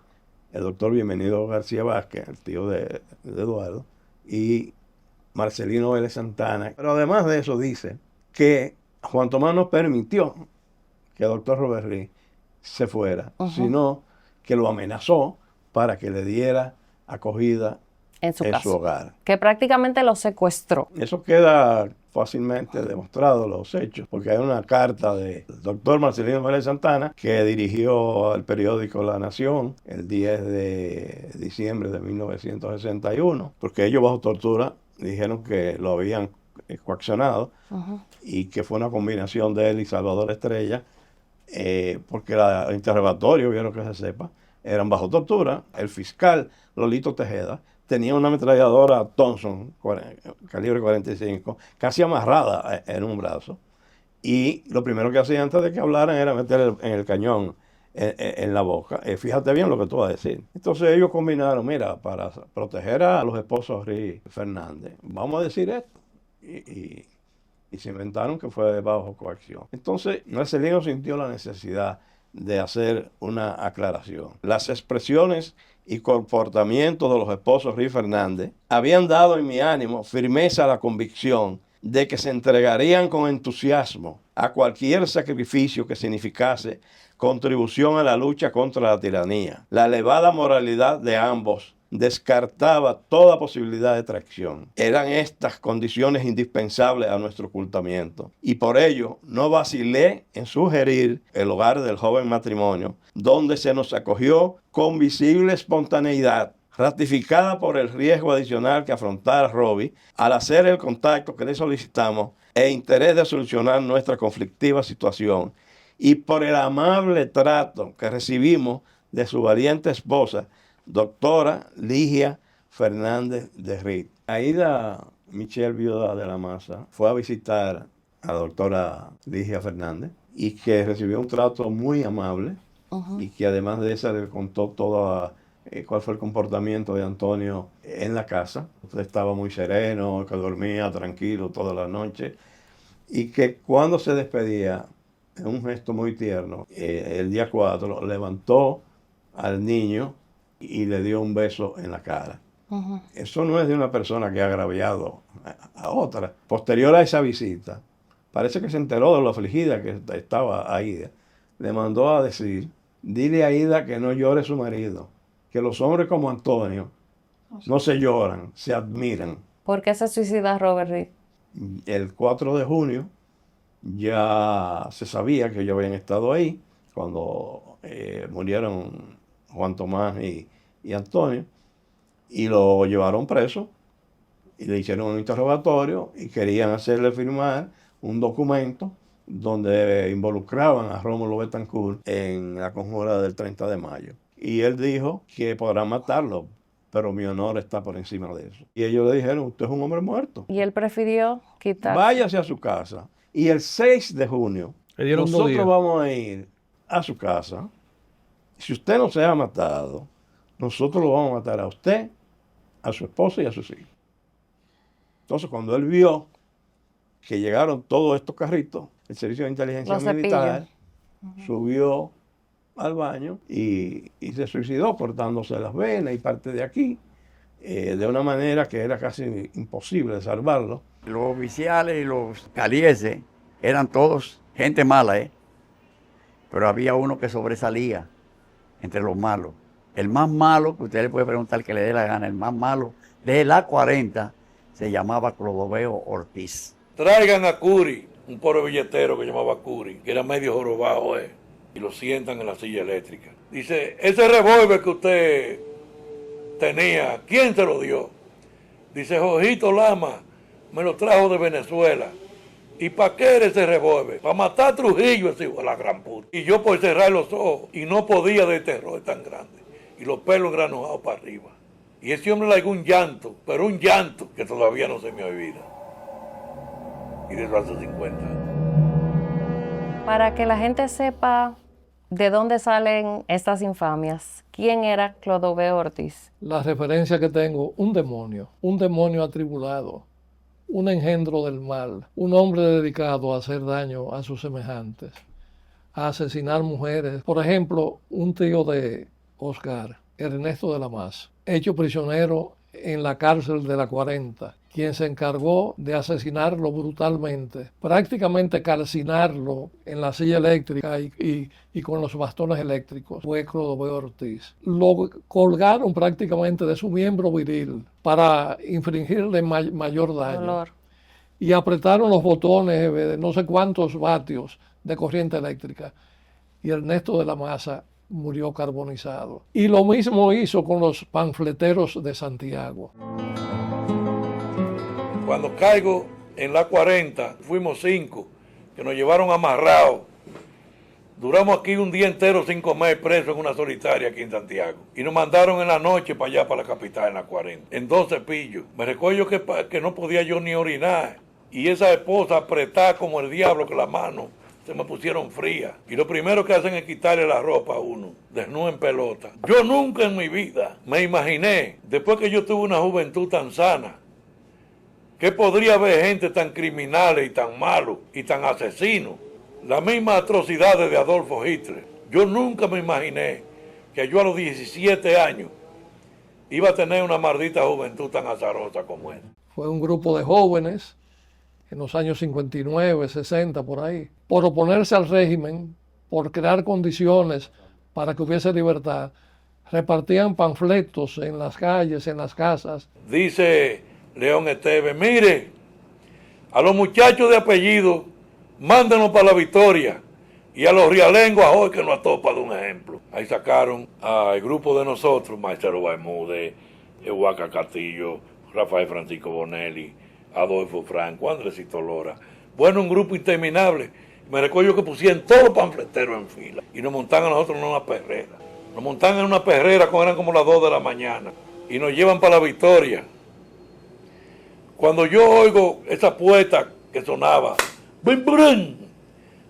el doctor Bienvenido García Vázquez, el tío de Eduardo, y Marcelino Vélez Santana. Pero además de eso dice que Juan Tomás no permitió que el doctor Robert Reed se fuera, sino que lo amenazó para que le diera acogida en su hogar. Que prácticamente lo secuestró. Eso queda fácilmente demostrado, los hechos, porque hay una carta del doctor Marcelino Vélez Santana que dirigió al periódico La Nación el 10 de diciembre de 1961, porque ellos bajo tortura dijeron que lo habían coaccionado y que fue una combinación de él y Salvador Estrella, porque el interrogatorio, quiero que se sepa, eran bajo tortura. El fiscal Lolito Tejeda tenía una ametralladora Thompson, calibre 45, casi amarrada en un brazo. Y lo primero que hacía antes de que hablaran era meter en el cañón en la boca. Fíjate bien lo que tú vas a decir. Entonces ellos combinaron, mira, para proteger a los esposos Reed Fernández, vamos a decir esto. Y se inventaron que fue bajo coacción. Entonces Marcelino sintió la necesidad de hacer una aclaración. Las expresiones y comportamientos de los esposos Reed Fernández habían dado en mi ánimo firmeza a la convicción de que se entregarían con entusiasmo a cualquier sacrificio que significase contribución a la lucha contra la tiranía. La elevada moralidad de ambos descartaba toda posibilidad de traición. Eran estas condiciones indispensables a nuestro ocultamiento y por ello no vacilé en sugerir el hogar del joven matrimonio, donde se nos acogió con visible espontaneidad, ratificada por el riesgo adicional que afrontara Robbie al hacer el contacto que le solicitamos e interés de solucionar nuestra conflictiva situación, y por el amable trato que recibimos de su valiente esposa, doctora Ligia Fernández de Reed. Aida Michelle, viuda de la Maza, fue a visitar a la doctora Ligia Fernández y que recibió un trato muy amable y que además de eso le contó todo cuál fue el comportamiento de Antonio en la casa. Usted estaba muy sereno, que dormía tranquilo toda la noche y que cuando se despedía, en un gesto muy tierno, el día 4 levantó al niño y le dio un beso en la cara. Eso no es de una persona que ha agraviado a otra. Posterior a esa visita, parece que se enteró de lo afligida que estaba Aida. Le mandó a decir, dile a Aida que no llore su marido, que los hombres como Antonio no se lloran, se admiran. ¿Por qué se suicida Robert Reed? El 4 de junio ya se sabía que ellos habían estado ahí cuando murieron Juan Tomás y Antonio, y lo llevaron preso y le hicieron un interrogatorio y querían hacerle firmar un documento donde involucraban a Rómulo Betancourt en la conjura del 30 de mayo. Y él dijo que podrán matarlo, pero mi honor está por encima de eso. Y ellos le dijeron, usted es un hombre muerto. Y él prefirió quitar. Váyase a su casa. Y el 6 de junio, Le dieron 2 nosotros días. vamos a ir a su casa. Si usted no se ha matado, nosotros lo vamos a matar a usted, a su esposa y a sus hijos. Entonces, cuando él vio que llegaron todos estos carritos, el Servicio de Inteligencia Los Militar cepillos. subió al baño y se suicidó cortándose las venas y parte de aquí, de una manera que era casi imposible de salvarlo. Los oficiales y los calieses eran todos gente mala, pero había uno que sobresalía entre los malos. El más malo, que usted le puede preguntar que le dé la gana, el más malo de la 40 se llamaba Clodoveo Ortiz. Traigan a Curi, un pobre billetero que llamaba Curi, que era medio jorobado, y lo sientan en la silla eléctrica. Dice, ese revólver que usted tenía, ¿quién se lo dio? Dice, Jojito Lama, me lo trajo de Venezuela. ¿Y para qué era ese revólver? Para matar a Trujillo, ese hijo de la gran puta. Y yo por cerrar los ojos, y no podía de terror tan grande. Y los pelos engranados para arriba. Y ese hombre le dio un llanto, pero un llanto que todavía no se me olvida. Y de eso hace 50 años. Para que la gente sepa de dónde salen estas infamias, ¿quién era Clodoveo Ortiz? La referencia que tengo, un demonio atribulado, un engendro del mal, un hombre dedicado a hacer daño a sus semejantes, a asesinar mujeres. Por ejemplo, un tío de Oscar, Ernesto de la Mas, hecho prisionero en la cárcel de la 40, quien se encargó de asesinarlo brutalmente, prácticamente calcinarlo en la silla eléctrica y con los bastones eléctricos, fue Clodoveo Ortiz. Lo colgaron prácticamente de su miembro viril para infringirle mayor daño. Dolor. Y apretaron los botones de no sé cuántos vatios de corriente eléctrica. Y Ernesto de la Maza murió carbonizado. Y lo mismo hizo con los panfleteros de Santiago. Cuando caigo en la 40, fuimos 5, que nos llevaron amarrados. Duramos aquí un día entero sin comer, presos en una solitaria aquí en Santiago. Y nos mandaron en la noche para allá, para la capital, en la 40, en 2 cepillos. Me recuerdo que no podía yo ni orinar. Y esa esposa apretada como el diablo, que las manos se me pusieron frías. Y lo primero que hacen es quitarle la ropa a uno, desnudo en pelota. Yo nunca en mi vida me imaginé, después que yo tuve una juventud tan sana, que podría haber gente tan criminal y tan malo y tan asesino. Las mismas atrocidades de Adolfo Hitler. Yo nunca me imaginé que yo a los 17 años iba a tener una maldita juventud tan azarosa como esa. Fue un grupo de jóvenes en los años 59, 60, por ahí, por oponerse al régimen, por crear condiciones para que hubiese libertad, repartían panfletos en las calles, en las casas. Dice León Esteves, mire, a los muchachos de apellido, mándenos para la Victoria, y a los rialengos a hoy que nos atopa de un ejemplo. Ahí sacaron al grupo de nosotros, Maestro Bermúdez, Huaca Castillo, Rafael Francisco Bonelli, Adolfo Franco, Andresito Lora. Bueno, un grupo interminable. Me recuerdo que pusieron todos los panfleteros en fila y nos montaban a nosotros en una perrera. Nos montaban en una perrera cuando eran como las 2 de la mañana y nos llevan para la Victoria. Cuando yo oigo esa puerta que sonaba, ¡bim, brum!,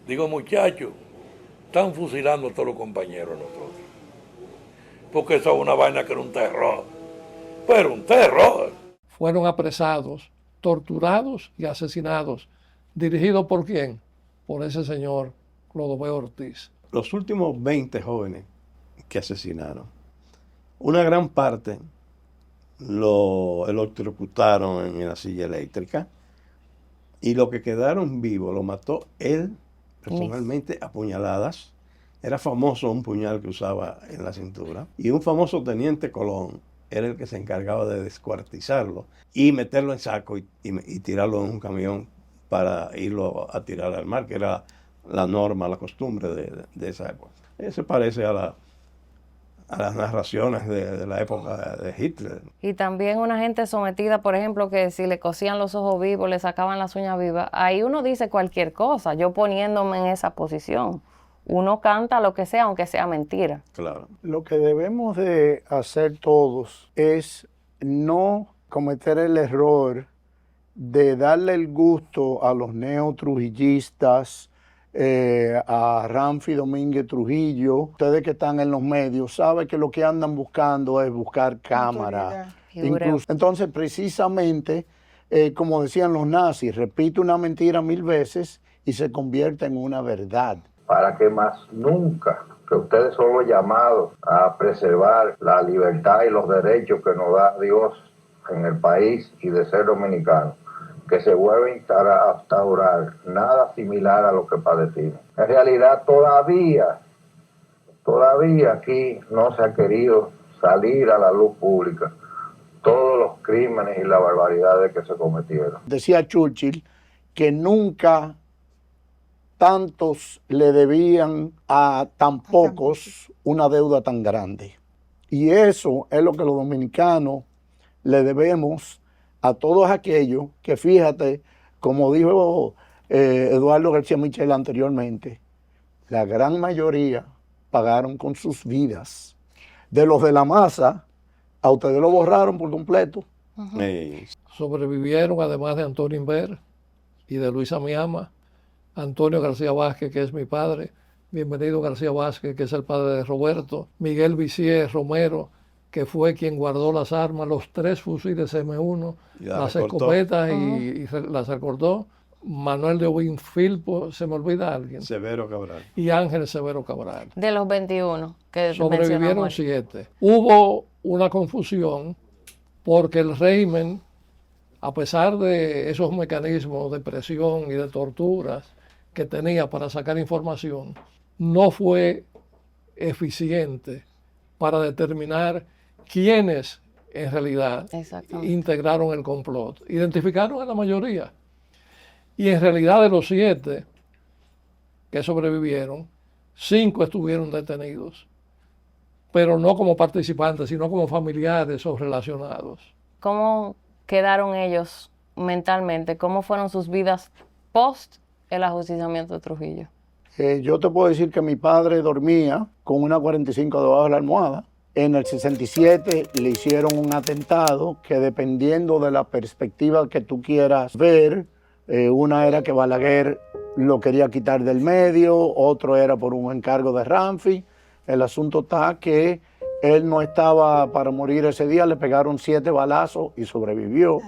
digo, muchachos, están fusilando a todos los compañeros de nosotros. Porque eso es una vaina que era un terror. Pero un terror. Fueron apresados, torturados y asesinados. ¿Dirigido por quién? Por ese señor Clodoveo Ortiz. Los últimos 20 jóvenes que asesinaron, una gran parte lo electrocutaron en la silla eléctrica y los que quedaron vivos lo mató él personalmente a puñaladas Era famoso un puñal que usaba en la cintura. Y un famoso teniente Colón era el que se encargaba de descuartizarlo y meterlo en saco y tirarlo en un camión para irlo a tirar al mar, que era la norma, la costumbre de esa época. Eso parece a las narraciones de la época de Hitler. Y también una gente sometida, por ejemplo, que si le cosían los ojos vivos, le sacaban las uñas vivas, ahí uno dice cualquier cosa, yo poniéndome en esa posición. Uno canta lo que sea, aunque sea mentira. Claro. Lo que debemos de hacer todos es no cometer el error de darle el gusto a los neotrujillistas, a Ramfi Domínguez Trujillo. Ustedes que están en los medios saben que lo que andan buscando es buscar cámara. Incluso, entonces, precisamente, como decían los nazis, repite una mentira 1000 veces y se convierte en una verdad. Para que más nunca, que ustedes son los llamados a preservar la libertad y los derechos que nos da Dios en el país y de ser dominicanos, que se vuelva a instaurar nada similar a lo que padecimos. En realidad todavía aquí no se ha querido salir a la luz pública todos los crímenes y las barbaridades que se cometieron. Decía Churchill que nunca tantos le debían a tan pocos una deuda tan grande. Y eso es lo que los dominicanos le debemos a todos aquellos que, fíjate, como dijo Eduardo García Michel anteriormente, la gran mayoría pagaron con sus vidas. De los de la masa, a ustedes lo borraron por completo. Sobrevivieron, además de Antonio Inver y de Luisa Miama, Antonio García Vázquez, que es mi padre, Bienvenido García Vázquez, que es el padre de Roberto, Miguel Vicier Romero, que fue quien guardó las armas, los 3 fusiles M1, las escopetas y las recordó, Manuel de Ovín Filpo, se me olvida alguien. Severo Cabral. Y Ángel Severo Cabral. De los 21 que sobrevivieron 7. Hubo una confusión porque el régimen, a pesar de esos mecanismos de presión y de torturas que tenía para sacar información, no fue eficiente para determinar quiénes en realidad integraron el complot. Identificaron a la mayoría. Y en realidad de los 7 que sobrevivieron, 5 estuvieron detenidos, pero no como participantes, sino como familiares o relacionados. ¿Cómo quedaron ellos mentalmente? ¿Cómo fueron sus vidas post el ajusticiamiento de Trujillo? Yo te puedo decir que mi padre dormía con una 45 debajo de la almohada. En el 67 le hicieron un atentado que, dependiendo de la perspectiva que tú quieras ver, una era que Balaguer lo quería quitar del medio, otro era por un encargo de Ramfi. El asunto está que él no estaba para morir ese día, le pegaron 7 balazos y sobrevivió.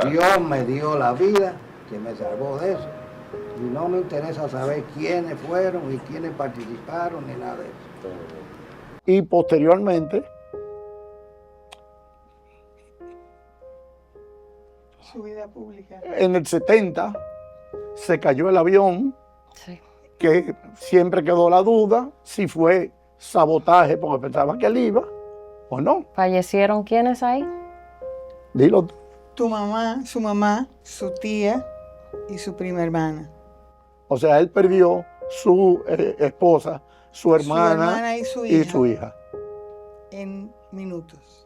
Dios me dio la vida que me salvó de eso. Y no me interesa saber quiénes fueron y quiénes participaron ni nada de eso. Y posteriormente, su vida pública. En el 70 se cayó el avión, que siempre quedó la duda si fue sabotaje porque pensaba que él iba o no. ¿Fallecieron quiénes ahí? Dilo tú. Tu mamá, su tía y su prima hermana. O sea, él perdió su esposa, su hermana y su hija. En minutos.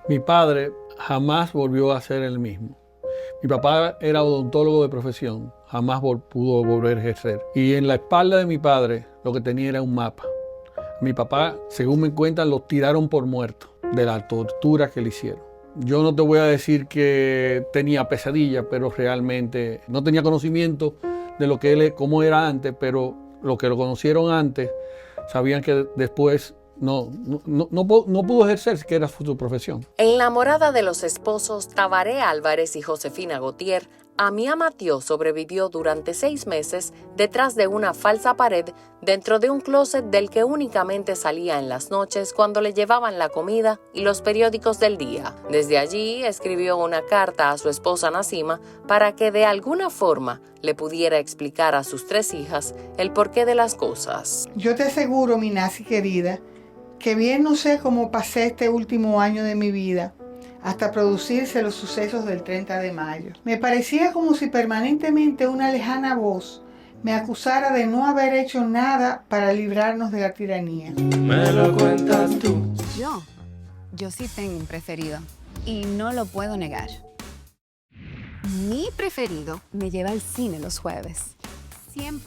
Mi padre jamás volvió a ser el mismo. Mi papá era odontólogo de profesión, jamás pudo volver a ejercer. Y en la espalda de mi padre lo que tenía era un mapa. Mi papá, según me cuentan, lo tiraron por muerto de la tortura que le hicieron. Yo no te voy a decir que tenía pesadilla, pero realmente no tenía conocimiento de lo que él, cómo era antes, pero los que lo conocieron antes sabían que después no pudo ejercer, que era su profesión. En la morada de los esposos Tabaré Álvarez y Josefina Gautier, Amia Mathieu sobrevivió durante 6 meses detrás de una falsa pared dentro de un closet del que únicamente salía en las noches cuando le llevaban la comida y los periódicos del día. Desde allí escribió una carta a su esposa Nasima para que de alguna forma le pudiera explicar a sus 3 hijas el porqué de las cosas. Yo te aseguro, mi Nasi querida, que bien no sé cómo pasé este último año de mi vida hasta producirse los sucesos del 30 de mayo. Me parecía como si permanentemente una lejana voz me acusara de no haber hecho nada para librarnos de la tiranía. Me lo cuentas tú. Yo sí tengo un preferido y no lo puedo negar. Mi preferido me lleva al cine los jueves. 100%.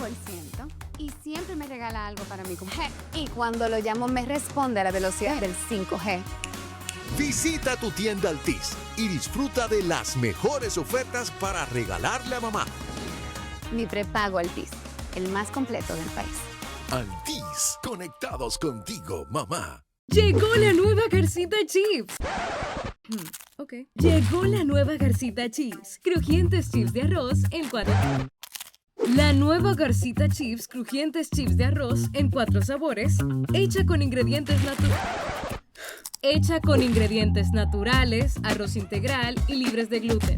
Y siempre me regala algo para mi cumpleaños. Y cuando lo llamo me responde a la velocidad del 5G. Visita tu tienda Altis y disfruta de las mejores ofertas para regalarle a mamá. Mi prepago Altis, el más completo del país. Altis, conectados contigo, mamá. Llegó la nueva Garcita Chips. Llegó la nueva Garcita Chips. Crujientes chips de arroz en 4. La nueva Garcita Chips, crujientes chips de arroz en 4 sabores, hecha con ingredientes naturales, arroz integral y libres de gluten.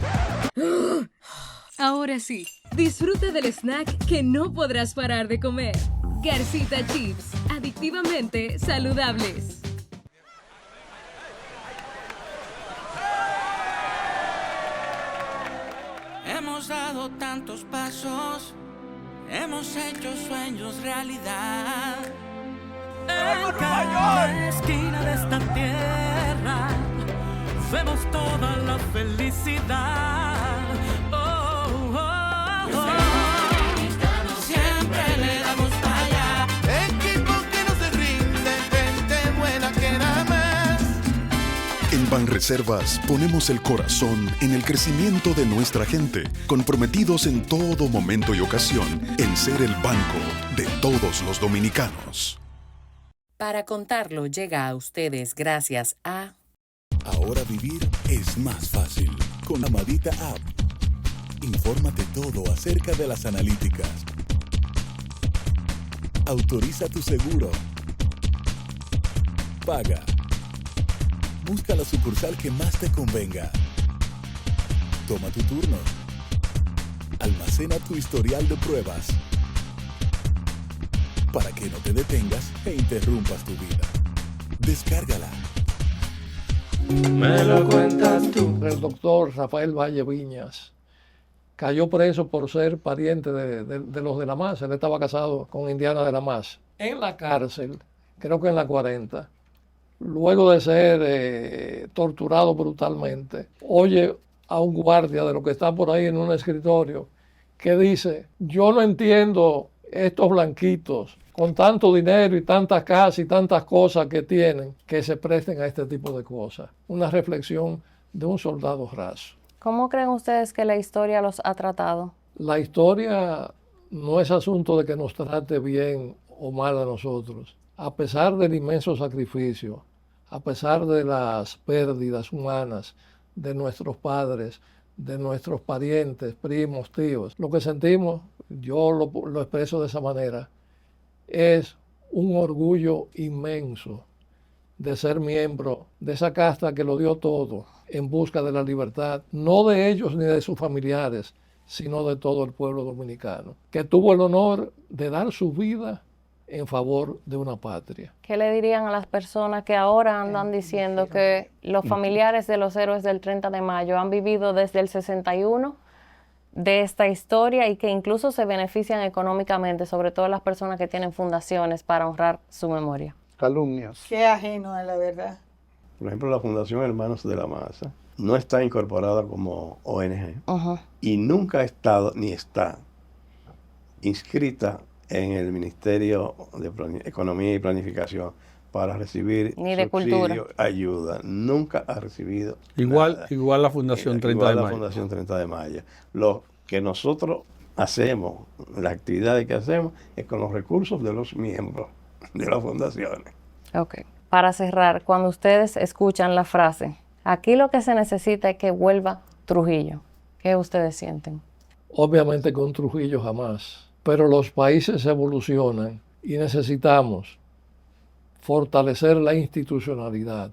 Ahora sí, disfruta del snack que no podrás parar de comer. Garcita Chips, adictivamente saludables. Hemos dado tantos pasos, hemos hecho sueños realidad. En cada esquina de esta tierra vemos toda la felicidad. Oh, oh, oh. Siempre le damos para allá. Equipo que no se rinde, gente buena que nada más. En Banreservas ponemos el corazón en el crecimiento de nuestra gente, comprometidos en todo momento y ocasión en ser el banco de todos los dominicanos. Para contarlo llega a ustedes gracias a... Ahora vivir es más fácil con la Amadita App. Infórmate todo acerca de las analíticas. Autoriza tu seguro. Paga. Busca la sucursal que más te convenga. Toma tu turno. Almacena tu historial de pruebas para que no te detengas e interrumpas tu vida. Descárgala. Me lo cuentas tú. El doctor Rafael Valle Viñas cayó preso por ser pariente de los de la Mas. Él estaba casado con Indiana de la Mas. En la cárcel, creo que en la 40, luego de ser torturado brutalmente, oye a un guardia de lo que está por ahí en un escritorio que dice: yo no entiendo estos blanquitos con tanto dinero y tantas casas y tantas cosas que tienen, que se presten a este tipo de cosas. Una reflexión de un soldado raso. ¿Cómo creen ustedes que la historia los ha tratado? La historia no es asunto de que nos trate bien o mal a nosotros. A pesar del inmenso sacrificio, a pesar de las pérdidas humanas de nuestros padres, de nuestros parientes, primos, tíos, lo que sentimos, yo lo expreso de esa manera, es un orgullo inmenso de ser miembro de esa casta que lo dio todo en busca de la libertad, no de ellos ni de sus familiares, sino de todo el pueblo dominicano, que tuvo el honor de dar su vida en favor de una patria. ¿Qué le dirían a las personas que ahora andan diciendo que los familiares de los héroes del 30 de mayo han vivido desde el 61 de esta historia y que incluso se benefician económicamente, sobre todo las personas que tienen fundaciones para honrar su memoria? Calumnias. Qué ajeno a la verdad. Por ejemplo, la Fundación Hermanos de la Masa no está incorporada como ONG y nunca ha estado ni está inscrita en el Ministerio de Economía y Planificación para recibir ni de subsidio, cultura, ayuda. Nunca ha recibido igual la Fundación 30 de Mayo. Fundación 30 de Mayo. Lo que nosotros hacemos, las actividades que hacemos, es con los recursos de los miembros de las fundaciones. Ok. Para cerrar, cuando ustedes escuchan la frase, aquí lo que se necesita es que vuelva Trujillo, ¿Qué ustedes sienten? Obviamente con Trujillo jamás, pero los países evolucionan y necesitamos fortalecer la institucionalidad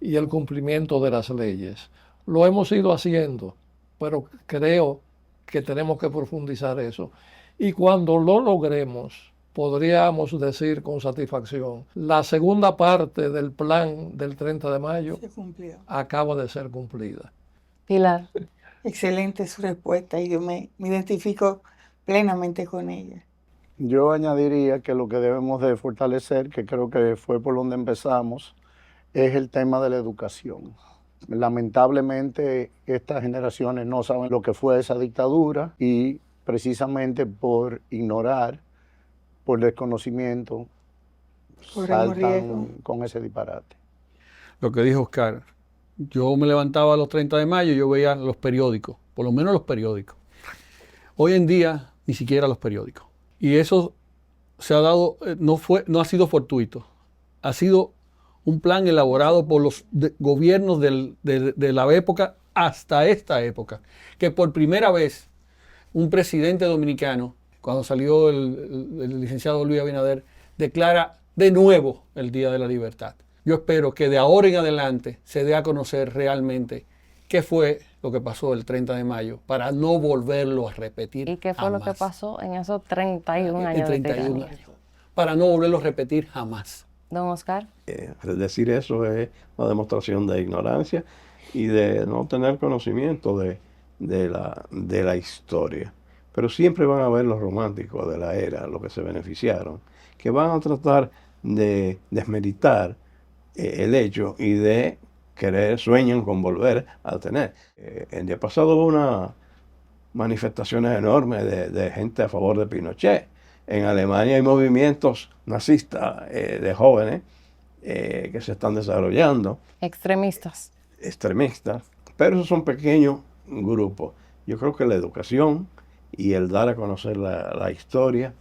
y el cumplimiento de las leyes. Lo hemos ido haciendo, pero creo que tenemos que profundizar eso. Y cuando lo logremos, podríamos decir con satisfacción, la segunda parte del plan del 30 de mayo acaba de ser cumplida. Pilar. Excelente su respuesta y yo me identifico plenamente con ella. Yo añadiría que lo que debemos de fortalecer, que creo que fue por donde empezamos, es el tema de la educación. Lamentablemente estas generaciones no saben lo que fue esa dictadura y precisamente por ignorar, por desconocimiento, saltan con ese disparate. Lo que dijo Oscar, yo me levantaba a los 30 de mayo y yo veía los periódicos, por lo menos los periódicos. Hoy en día ni siquiera los periódicos. Y eso se ha dado, no ha sido fortuito, ha sido un plan elaborado por los gobiernos de la época hasta esta época, que por primera vez un presidente dominicano, cuando salió el licenciado Luis Abinader, declara de nuevo el Día de la Libertad. Yo espero que de ahora en adelante se dé a conocer realmente qué fue lo que pasó el 30 de mayo para no volverlo a repetir. ¿Y qué fue jamás. lo que pasó en esos 31 años? En 31 años. Para no volverlo a repetir jamás. Don Oscar. Decir eso es una demostración de ignorancia y de no tener conocimiento de la historia. Pero siempre van a haber los románticos de la era, los que se beneficiaron, que van a tratar de desmeritar el hecho y de sueñan con volver a tener. El día pasado hubo unas manifestaciones enormes de gente a favor de Pinochet. En Alemania hay movimientos nazistas de jóvenes que se están desarrollando. Extremistas. Pero esos son pequeños grupos. Yo creo que la educación y el dar a conocer la historia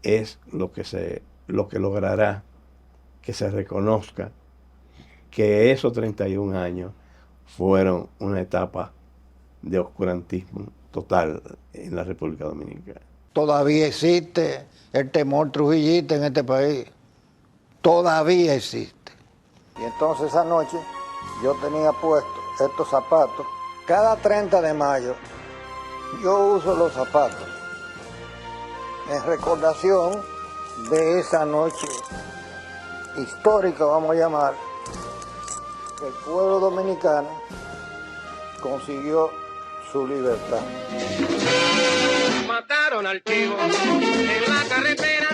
es lo que logrará que se reconozca que esos 31 años fueron una etapa de oscurantismo total en la República Dominicana. Todavía existe el temor trujillista en este país. Todavía existe. Y entonces esa noche yo tenía puestos estos zapatos. Cada 30 de mayo yo uso los zapatos en recordación de esa noche histórica, vamos a llamar, que el pueblo dominicano consiguió su libertad. Mataron al chivo en la carretera,